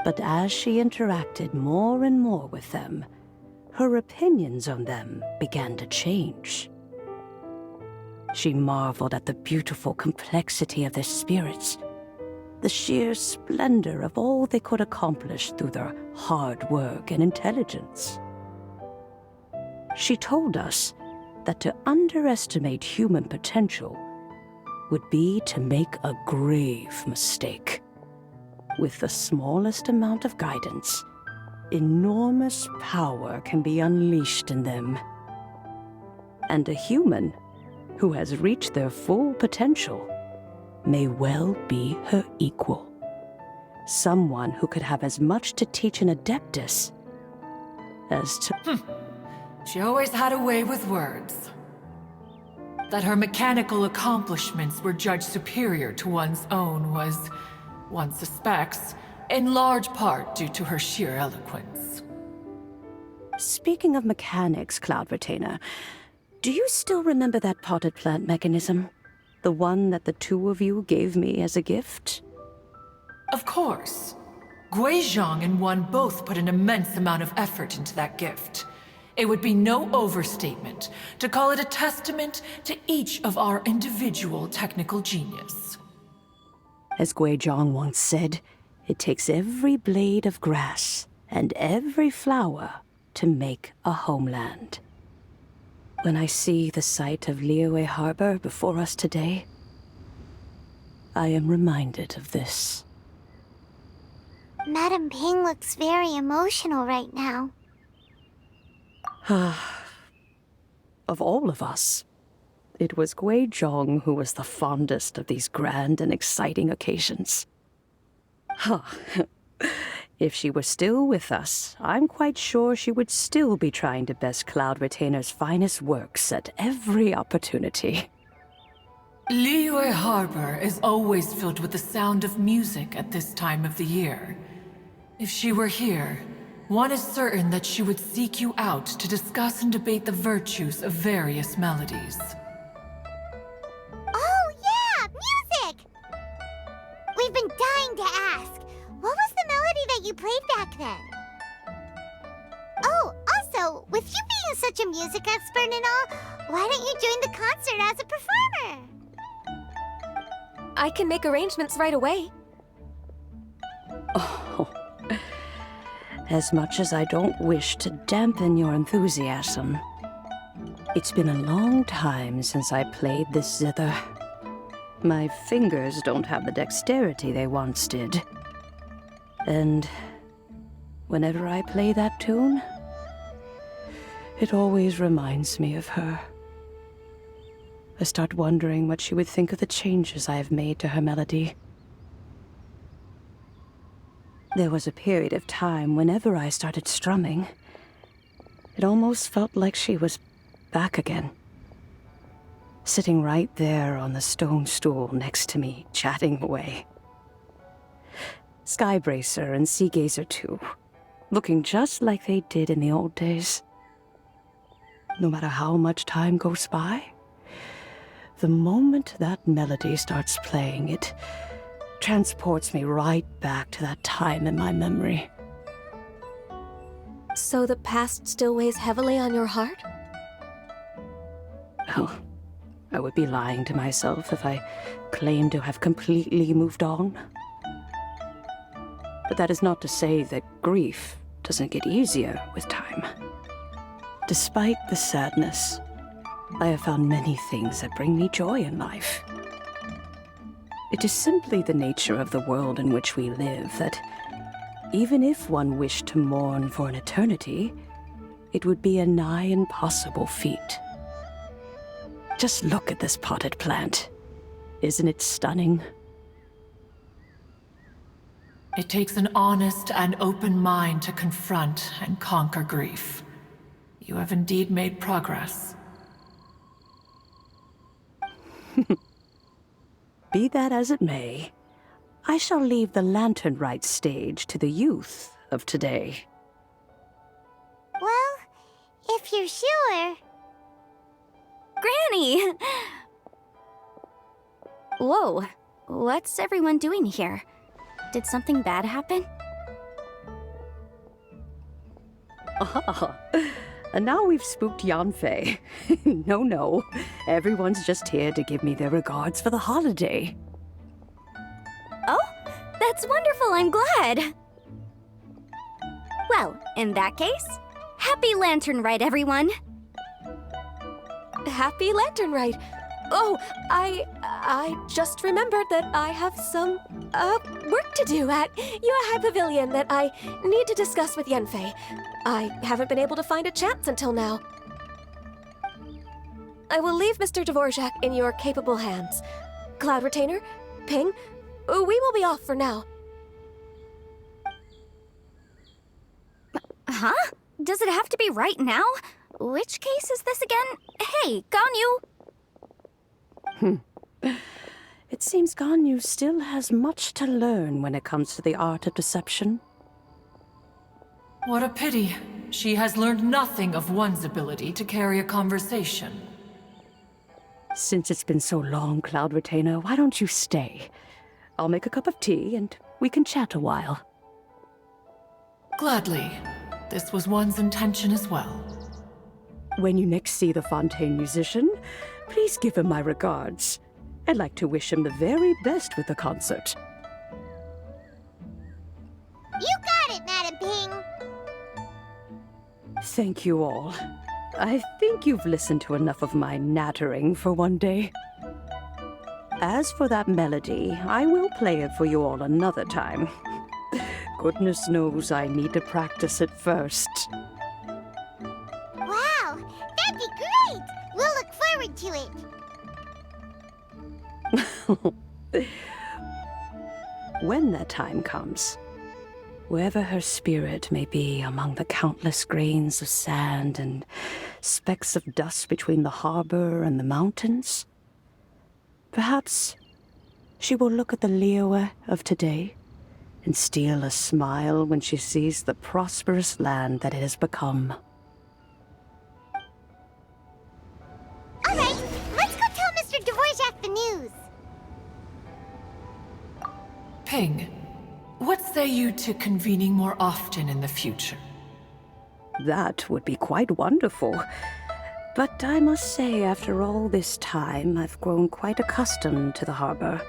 But as she interacted more and more with them, her opinions on them began to change. She marveled at the beautiful complexity of their spirits, the sheer splendor of all they could accomplish through their hard work and intelligence. She told us that to underestimate human potential would be to make a grave mistake. With the smallest amount of guidance, enormous power can be unleashed in them. And a human who has reached their full potential may well be her equal. Someone who could have as much to teach an adeptus as to... She always had a way with words. That her mechanical accomplishments were judged superior to one's own was, one suspects, in large part due to her sheer eloquence. Speaking of mechanics, Cloud Retainer, do you still remember that potted plant mechanism? The one that the two of you gave me as a gift? Of course. Guizhong and one both put an immense amount of effort into that gift. It would be no overstatement to call it a testament to each of our individual technical genius. As Guizhong once said, it takes every blade of grass and every flower to make a homeland. When I see the sight of Liyue Harbor before us today, I am reminded of this. Madam Ping looks very emotional right now. Of all of us, it was Guizhong who was the fondest of these grand and exciting occasions. If she were still with us, I'm quite sure she would still be trying to best Cloud Retainer's finest works at every opportunity. Liyue Harbor is always filled with the sound of music at this time of the year. If she were here, one is certain that she would seek you out to discuss and debate the virtues of various melodies. Oh, yeah! Music! We've been dying to ask. What was the melody that you played back then? Oh, also, with you being such a music expert and all, why don't you join the concert as a performer? I can make arrangements right away. Oh, as much as I don't wish to dampen your enthusiasm, it's been a long time since I played this zither. My fingers don't have the dexterity they once did. And whenever I play that tune, it always reminds me of her. I start wondering what she would think of the changes I have made to her melody. There was a period of time whenever I started strumming, it almost felt like she was back again. Sitting right there on the stone stool next to me, chatting away. Skybracer and Seagazer too, looking just like they did in the old days. No matter how much time goes by, the moment that melody starts playing, it transports me right back to that time in my memory. So the past still weighs heavily on your heart? Oh, I would be lying to myself if I claimed to have completely moved on. But that is not to say that grief doesn't get easier with time. Despite the sadness, I have found many things that bring me joy in life. It is simply the nature of the world in which we live that even if one wished to mourn for an eternity, it would be a nigh impossible feat. Just look at this potted plant. Isn't it stunning? It takes an honest and open mind to confront and conquer grief. You have indeed made progress. Be that as it may, I shall leave the lantern rite stage to the youth of today. Well, if you're sure. Granny! Whoa, what's everyone doing here? Did something bad happen? Ah, and now we've spooked Yanfei. No, everyone's just here to give me their regards for the holiday. Oh, that's wonderful, I'm glad! Well, in that case, happy Lantern Rite, everyone! Happy Lantern Rite. Oh, I just remembered that I have some, work to do at Yuehai Pavilion that I need to discuss with Yanfei. I haven't been able to find a chance until now. I will leave Mr. Dvorak in your capable hands. Cloud Retainer, Ping, we will be off for now. Huh? Does it have to be right now? Which case is this again? Hey, Ganyu! It seems Ganyu still has much to learn when it comes to the art of deception. What a pity. She has learned nothing of one's ability to carry a conversation. Since it's been so long, Cloud Retainer, why don't you stay? I'll make a cup of tea and we can chat a while. Gladly. This was one's intention as well. When you next see the Fontaine musician, please give him my regards. I'd like to wish him the very best with the concert. You got it, Madam Ping. Thank you all. I think you've listened to enough of my nattering for one day. As for that melody, I will play it for you all another time. Goodness knows I need to practice it first. Wow, that'd be great. We'll look forward to it. When that time comes, wherever her spirit may be among the countless grains of sand and specks of dust between the harbor and the mountains, perhaps she will look at the Liyue of today and steal a smile when she sees the prosperous land that it has become. All right, let's go tell Mr. Dvorak the news. Ping, what say you to convening more often in the future? That would be quite wonderful. But I must say, after all this time, I've grown quite accustomed to the harbor.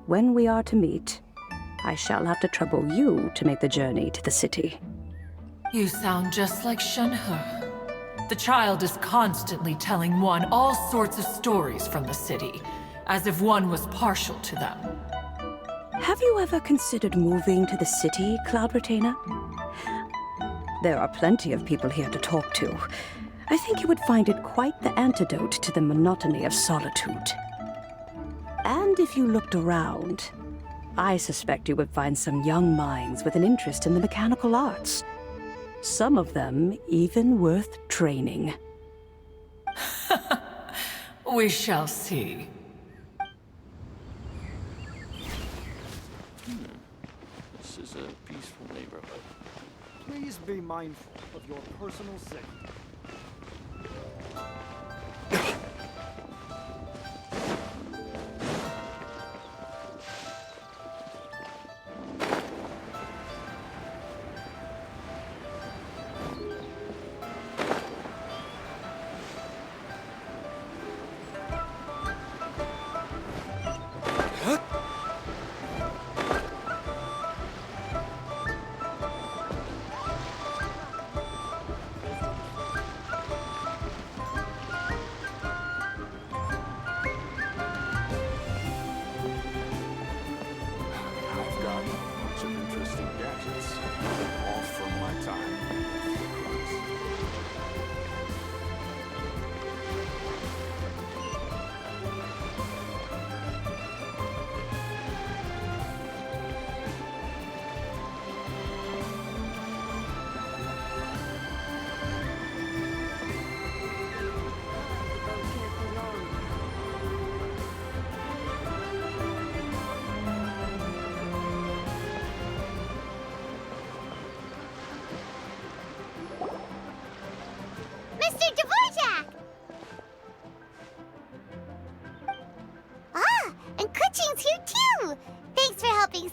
When we are to meet, I shall have to trouble you to make the journey to the city. You sound just like Shenhe. The child is constantly telling one all sorts of stories from the city, as if one was partial to them. Have you ever considered moving to the city, Cloud Retainer? There are plenty of people here to talk to. I think you would find it quite the antidote to the monotony of solitude. And if you looked around, I suspect you would find some young minds with an interest in the mechanical arts. Some of them even worth training. We shall see. This is a peaceful neighborhood. Please be mindful of your personal safety.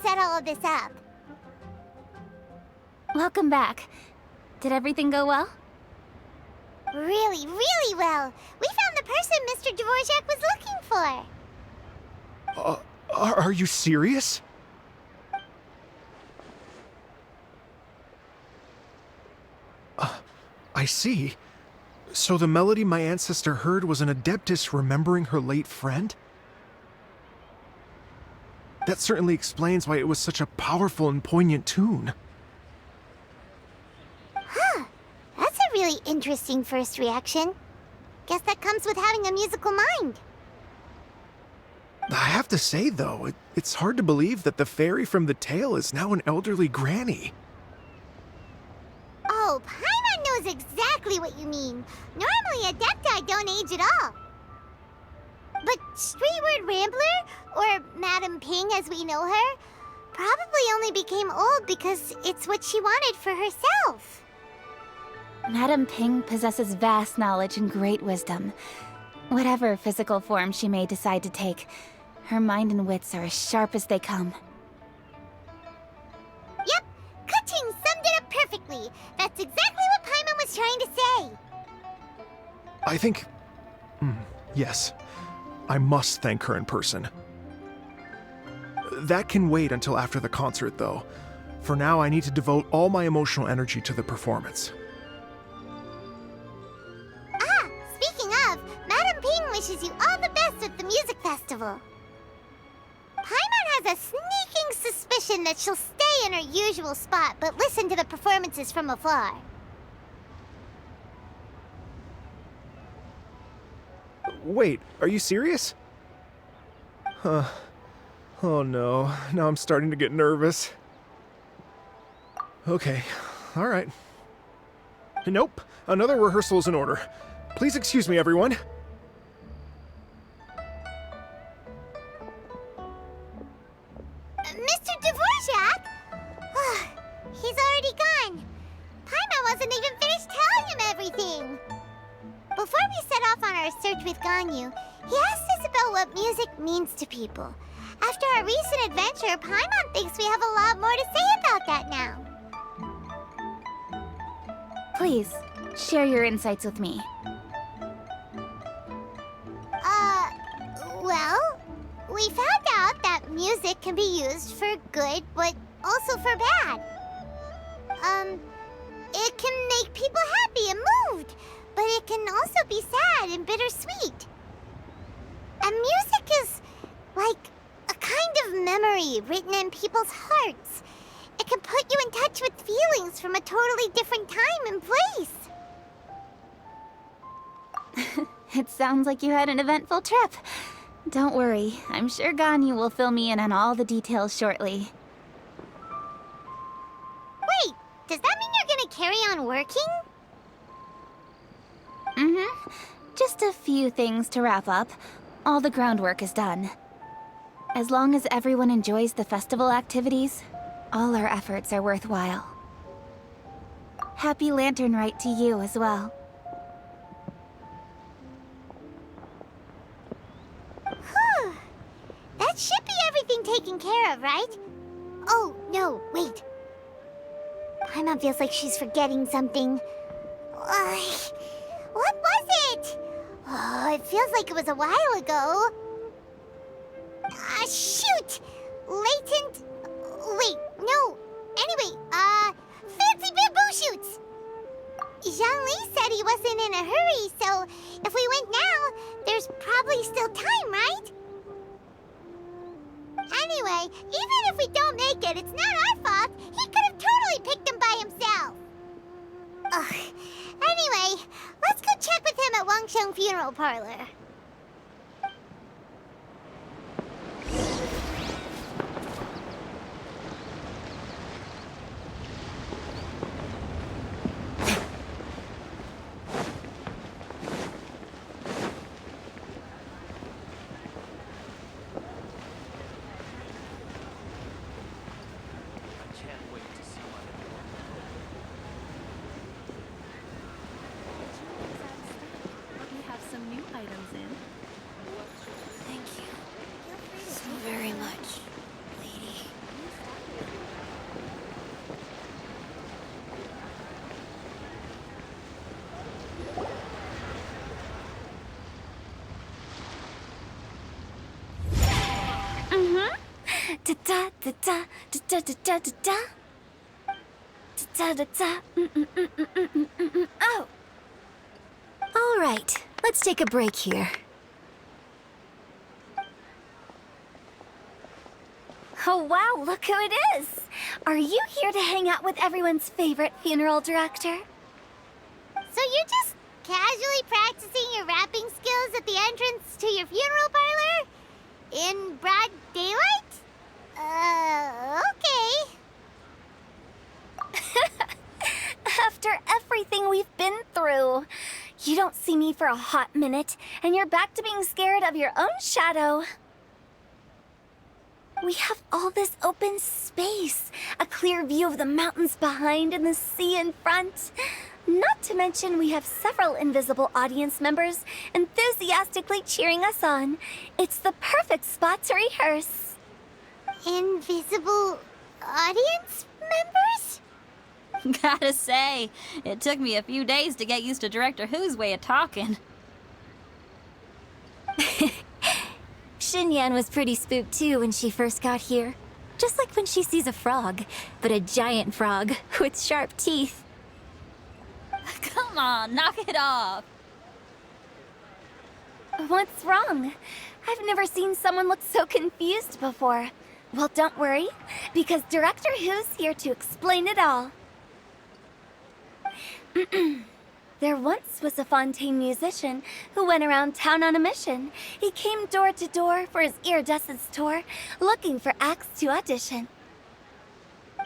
Set all of this up. Welcome back. Did everything go well? Really, really well. We found the person Mr. Dvorak was looking for. Are you serious? I see. So the melody my ancestor heard was an adeptus remembering her late friend? That certainly explains why it was such a powerful and poignant tune. Huh. That's a really interesting first reaction. Guess that comes with having a musical mind. I have to say, though, it's hard to believe that the fairy from the tale is now an elderly granny. Oh, Paimon knows exactly what you mean. Normally, Adepti don't age at all. But Streetward Rambler, or Madam Ping as we know her, probably only became old because it's what she wanted for herself. Madam Ping possesses vast knowledge and great wisdom. Whatever physical form she may decide to take, her mind and wits are as sharp as they come. Yep, Kuching summed it up perfectly. That's exactly what Paimon was trying to say. I think... yes. I must thank her in person. That can wait until after the concert, though. For now, I need to devote all my emotional energy to the performance. Ah, speaking of, Madam Ping wishes you all the best at the music festival. Paimon has a sneaking suspicion that she'll stay in her usual spot, but listen to the performances from afar. Wait, are you serious? Huh. Oh no, now I'm starting to get nervous. Okay, alright. Nope, another rehearsal is in order. Please excuse me, everyone. Mr. Dvorak? He's already gone. Paimon wasn't even finished telling him everything. Before we set off on our search with Ganyu, he asked us about what music means to people. After our recent adventure, Paimon thinks we have a lot more to say about that now. Please, share your insights with me. Well, we found out that music can be used for good, but also for bad. It can make people happy and moved, but it can also be sad and bittersweet. And music is like a kind of memory written in people's hearts. It can put you in touch with feelings from a totally different time and place. It sounds like you had an eventful trip. Don't worry, I'm sure Ganyu will fill me in on all the details shortly. Wait, does that mean you're gonna carry on working? Just a few things to wrap up. All the groundwork is done. As long as everyone enjoys the festival activities, all our efforts are worthwhile. Happy Lantern Rite to you as well. Whew. That should be everything taken care of, right? Oh, no, wait. Paimon feels like she's forgetting something. What was it? Oh, it feels like it was a while ago. Shoot! Latent... Wait, no. Anyway, fancy bamboo shoots! Zhang-Li said he wasn't in a hurry, so if we went now, there's probably still time, right? Anyway, even if we don't make it, it's not our fault. He could have totally picked them by himself. Ugh. Anyway, let's go check with him at Wangsheng Funeral Parlor. Da da da da da da da da da da da. Oh. All right, let's take a break here. Oh wow, look who it is! Are you here to hang out with everyone's favorite funeral director? So you just casually practicing your rapping skills at the entrance to your funeral parlor? In broad daylight? Okay. After everything we've been through, you don't see me for a hot minute, and you're back to being scared of your own shadow. We have all this open space, a clear view of the mountains behind and the sea in front. Not to mention we have several invisible audience members enthusiastically cheering us on. It's the perfect spot to rehearse. Invisible audience members? Gotta say, it took me a few days to get used to Director Who's way of talking. Xinyan was pretty spooked too when she first got here. Just like when she sees a frog, but a giant frog with sharp teeth. Come on, knock it off. What's wrong? I've never seen someone look so confused before. Well, don't worry, because Director Who's here to explain it all. There once was a Fontaine musician who went around town on a mission. He came door to door for his iridescence tour, looking for acts to audition.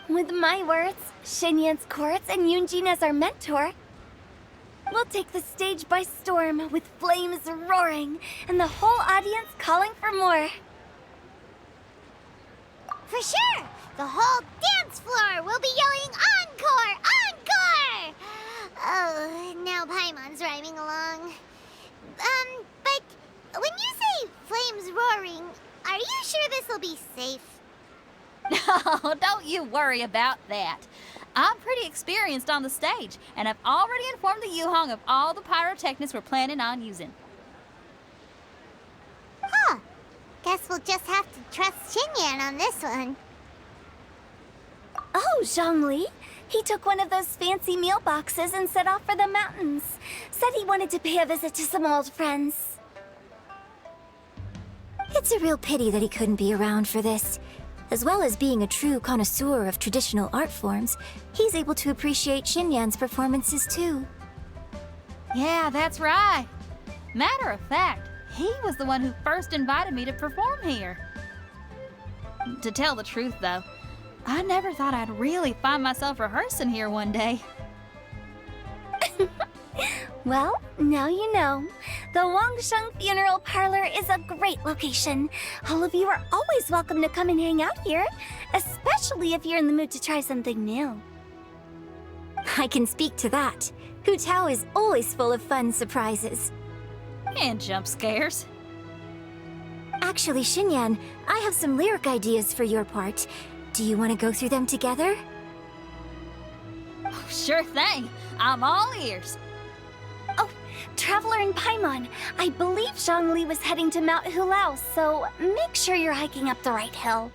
With my words, Xinyan's chords, and Yunjin as our mentor, we'll take the stage by storm with flames roaring and the whole audience calling for more. For sure! The whole dance floor will be yelling encore! Encore! Oh, now Paimon's rhyming along. But when you say flames roaring, are you sure this'll be safe? No, don't you worry about that. I'm pretty experienced on the stage, and I've already informed the Yuhong of all the pyrotechnics we're planning on using. Huh. Guess we'll just have to trust Xinyan on this one. Oh, Zhongli. He took one of those fancy meal boxes and set off for the mountains. Said he wanted to pay a visit to some old friends. It's a real pity that he couldn't be around for this. As well as being a true connoisseur of traditional art forms, he's able to appreciate Xinyan's performances too. Yeah, that's right. Matter of fact, he was the one who first invited me to perform here. To tell the truth, though, I never thought I'd really find myself rehearsing here one day. Well, now you know. The Wangsheng Funeral Parlor is a great location. All of you are always welcome to come and hang out here, especially if you're in the mood to try something new. I can speak to that. Hu Tao is always full of fun surprises. And jump scares. Actually, Xinyan, I have some lyric ideas for your part. Do you want to go through them together? Oh, sure thing. I'm all ears. Oh, Traveler and Paimon, I believe Zhongli was heading to Mount Hulao, so make sure you're hiking up the right hill.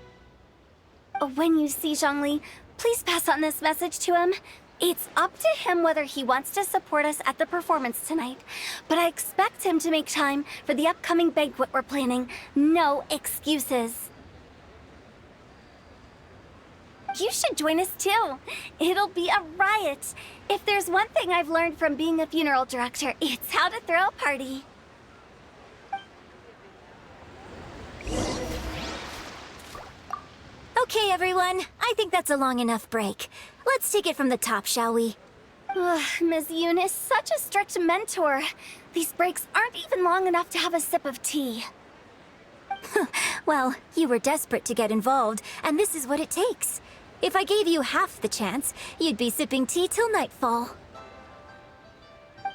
When you see Zhongli, please pass on this message to him. It's up to him whether he wants to support us at the performance tonight, but I expect him to make time for the upcoming banquet we're planning. No excuses. You should join us too. It'll be a riot. If there's one thing I've learned from being a funeral director, it's how to throw a party. Okay, everyone. I think that's a long enough break. Let's take it from the top, shall we? Ms. Eunice, such a strict mentor. These breaks aren't even long enough to have a sip of tea. Well, you were desperate to get involved, and this is what it takes. If I gave you half the chance, you'd be sipping tea till nightfall.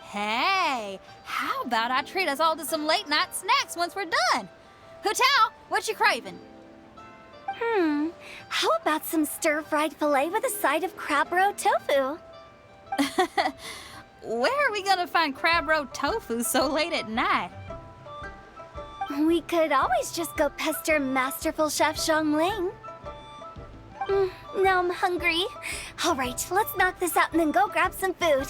Hey, how about I treat us all to some late-night snacks once we're done? Hu Tao, what you craving? How about some stir-fried filet with a side of crab roe tofu? Where are we gonna find crab roe tofu so late at night? We could always just go pester Masterful Chef Zhongling. Now I'm hungry. All right, let's knock this out and then go grab some food.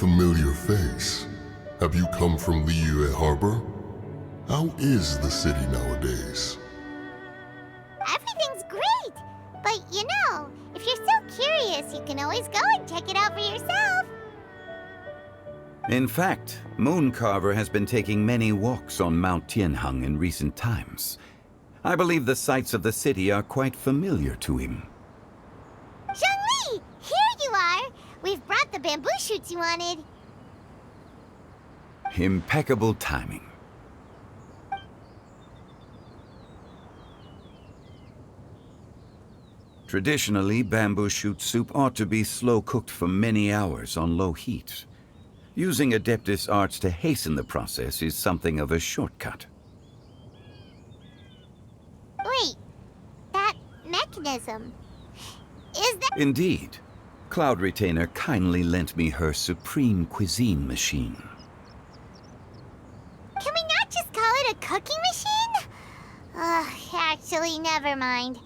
familiar face. Have you come from Liyue Harbor? How is the city nowadays? Everything's great! But you know, if you're so curious, you can always go and check it out for yourself. In fact, Mooncarver has been taking many walks on Mount Tianheng in recent times. I believe the sights of the city are quite familiar to him. Zhongli! Here you are! We've brought the bamboo shoots you wanted. Impeccable timing. Traditionally, bamboo shoot soup ought to be slow-cooked for many hours on low heat. Using Adeptus arts to hasten the process is something of a shortcut. Wait, that mechanism, is that— Indeed. Cloud Retainer kindly lent me her supreme cuisine machine. Can we not just call it a cooking machine? Actually, never mind.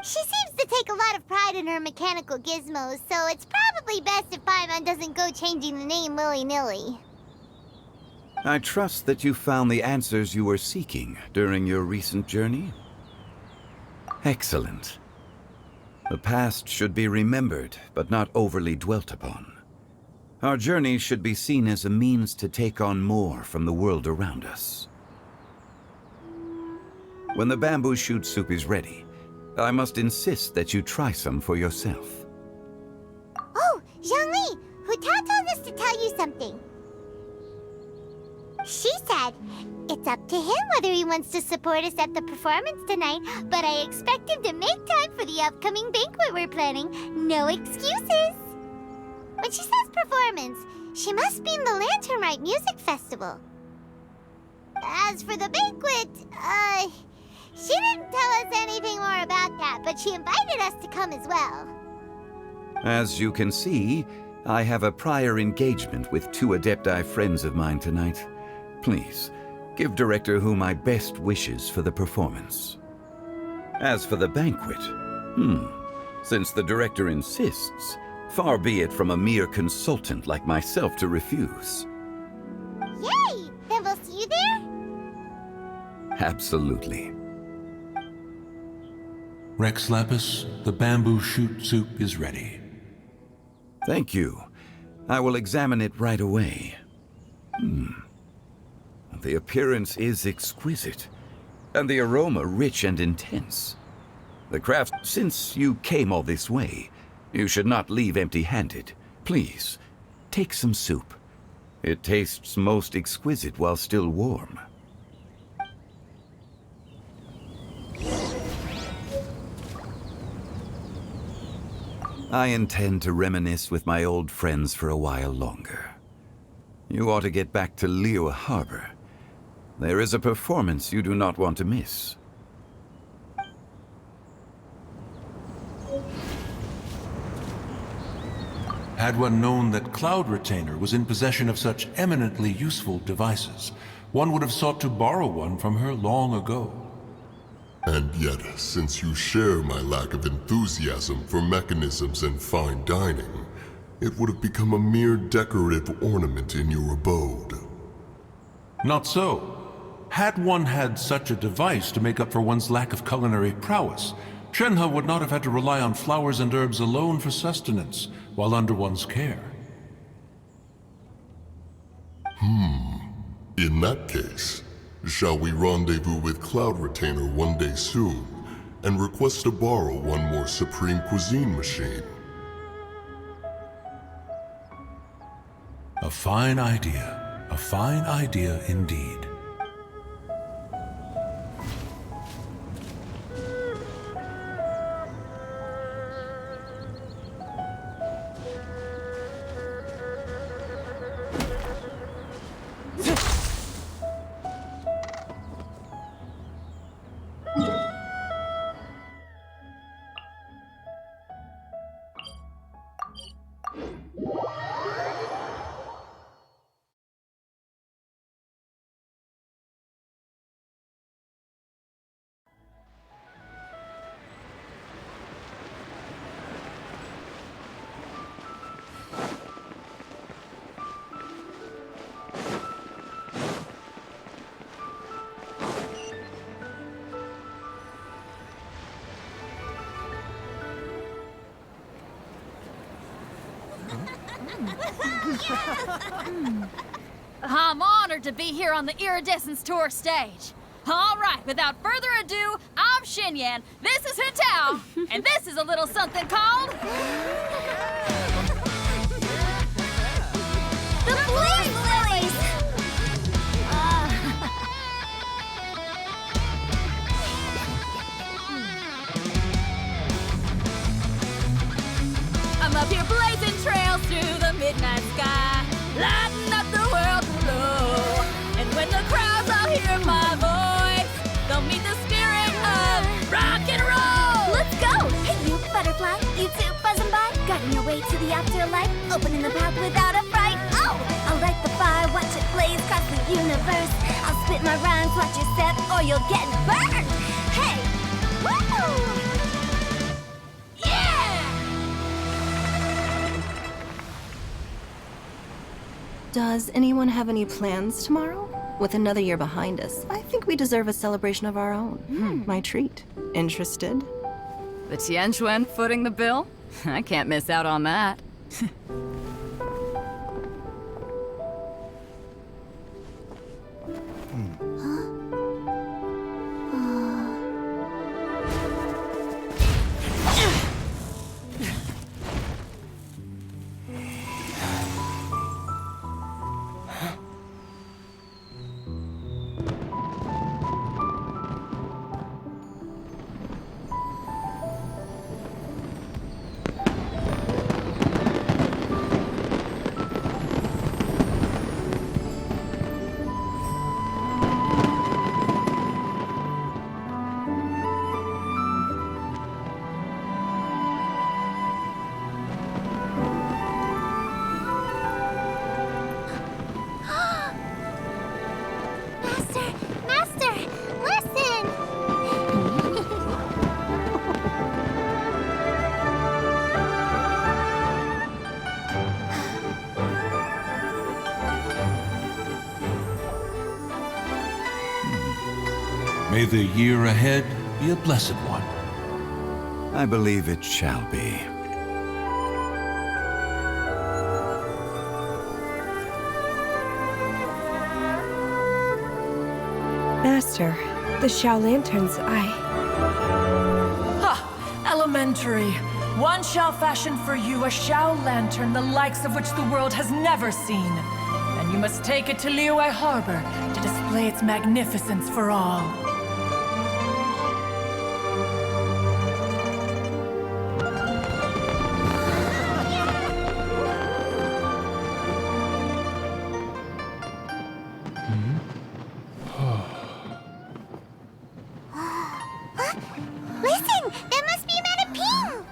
She seems to take a lot of pride in her mechanical gizmos, so it's probably best if Paimon doesn't go changing the name willy-nilly. I trust that you found the answers you were seeking during your recent journey? Excellent. The past should be remembered, but not overly dwelt upon. Our journey should be seen as a means to take on more from the world around us. When the bamboo shoot soup is ready, I must insist that you try some for yourself. Oh, Zhongli! Huta told us to tell you something. She said, it's up to him whether he wants to support us at the performance tonight, but I expect him to make time for the upcoming banquet we're planning. No excuses! When she says performance, she must mean the Lantern Rite Music Festival. As for the banquet, she didn't tell us anything more about that, but she invited us to come as well. As you can see, I have a prior engagement with 2 Adepti friends of mine tonight. Please, give Director Hu my best wishes for the performance. As for the banquet, since the Director insists, far be it from a mere consultant like myself to refuse. Yay! Then we'll see you there? Absolutely. Rex Lapis, the bamboo shoot soup is ready. Thank you. I will examine it right away. The appearance is exquisite, and the aroma rich and intense. The craft, since you came all this way, you should not leave empty-handed. Please, take some soup. It tastes most exquisite while still warm. I intend to reminisce with my old friends for a while longer. You ought to get back to Liyue Harbor. There is a performance you do not want to miss. Had one known that Cloud Retainer was in possession of such eminently useful devices, one would have sought to borrow one from her long ago. And yet, since you share my lack of enthusiasm for mechanisms and fine dining, it would have become a mere decorative ornament in your abode. Not so. Had one had such a device to make up for one's lack of culinary prowess, Shenhe would not have had to rely on flowers and herbs alone for sustenance while under one's care. In that case, shall we rendezvous with Cloud Retainer one day soon, and request to borrow one more Supreme Cuisine machine? A fine idea. A fine idea indeed. I'm honored to be here on the Iridescence Tour stage. All right, without further ado, I'm Xinyan, this is Hutao, and this is a little something called... The Blaze Lilies! I'm up here blazing trails through the midnight sky, lighting up the world below. And when the crowds all hear my voice, they'll meet the spirit of rock and roll. Let's go! Hey, you butterfly, you two buzzing by, guiding your way to the afterlife, opening the path without a fright. Oh, I'll light the fire, watch it blaze across the universe. I'll spit my rhymes, watch your step, or you'll get burned. Hey, woo! Does anyone have any plans tomorrow? With another year behind us, I think we deserve a celebration of our own. My treat. Interested? The Tianquan footing the bill? I can't miss out on that. May the year ahead be a blessed one. I believe it shall be. Master, the Shao Lanterns, Ha! Elementary. One shall fashion for you a Shao Lantern the likes of which the world has never seen. And you must take it to Liyue Harbor to display its magnificence for all. Listen! That must be Madame Ping!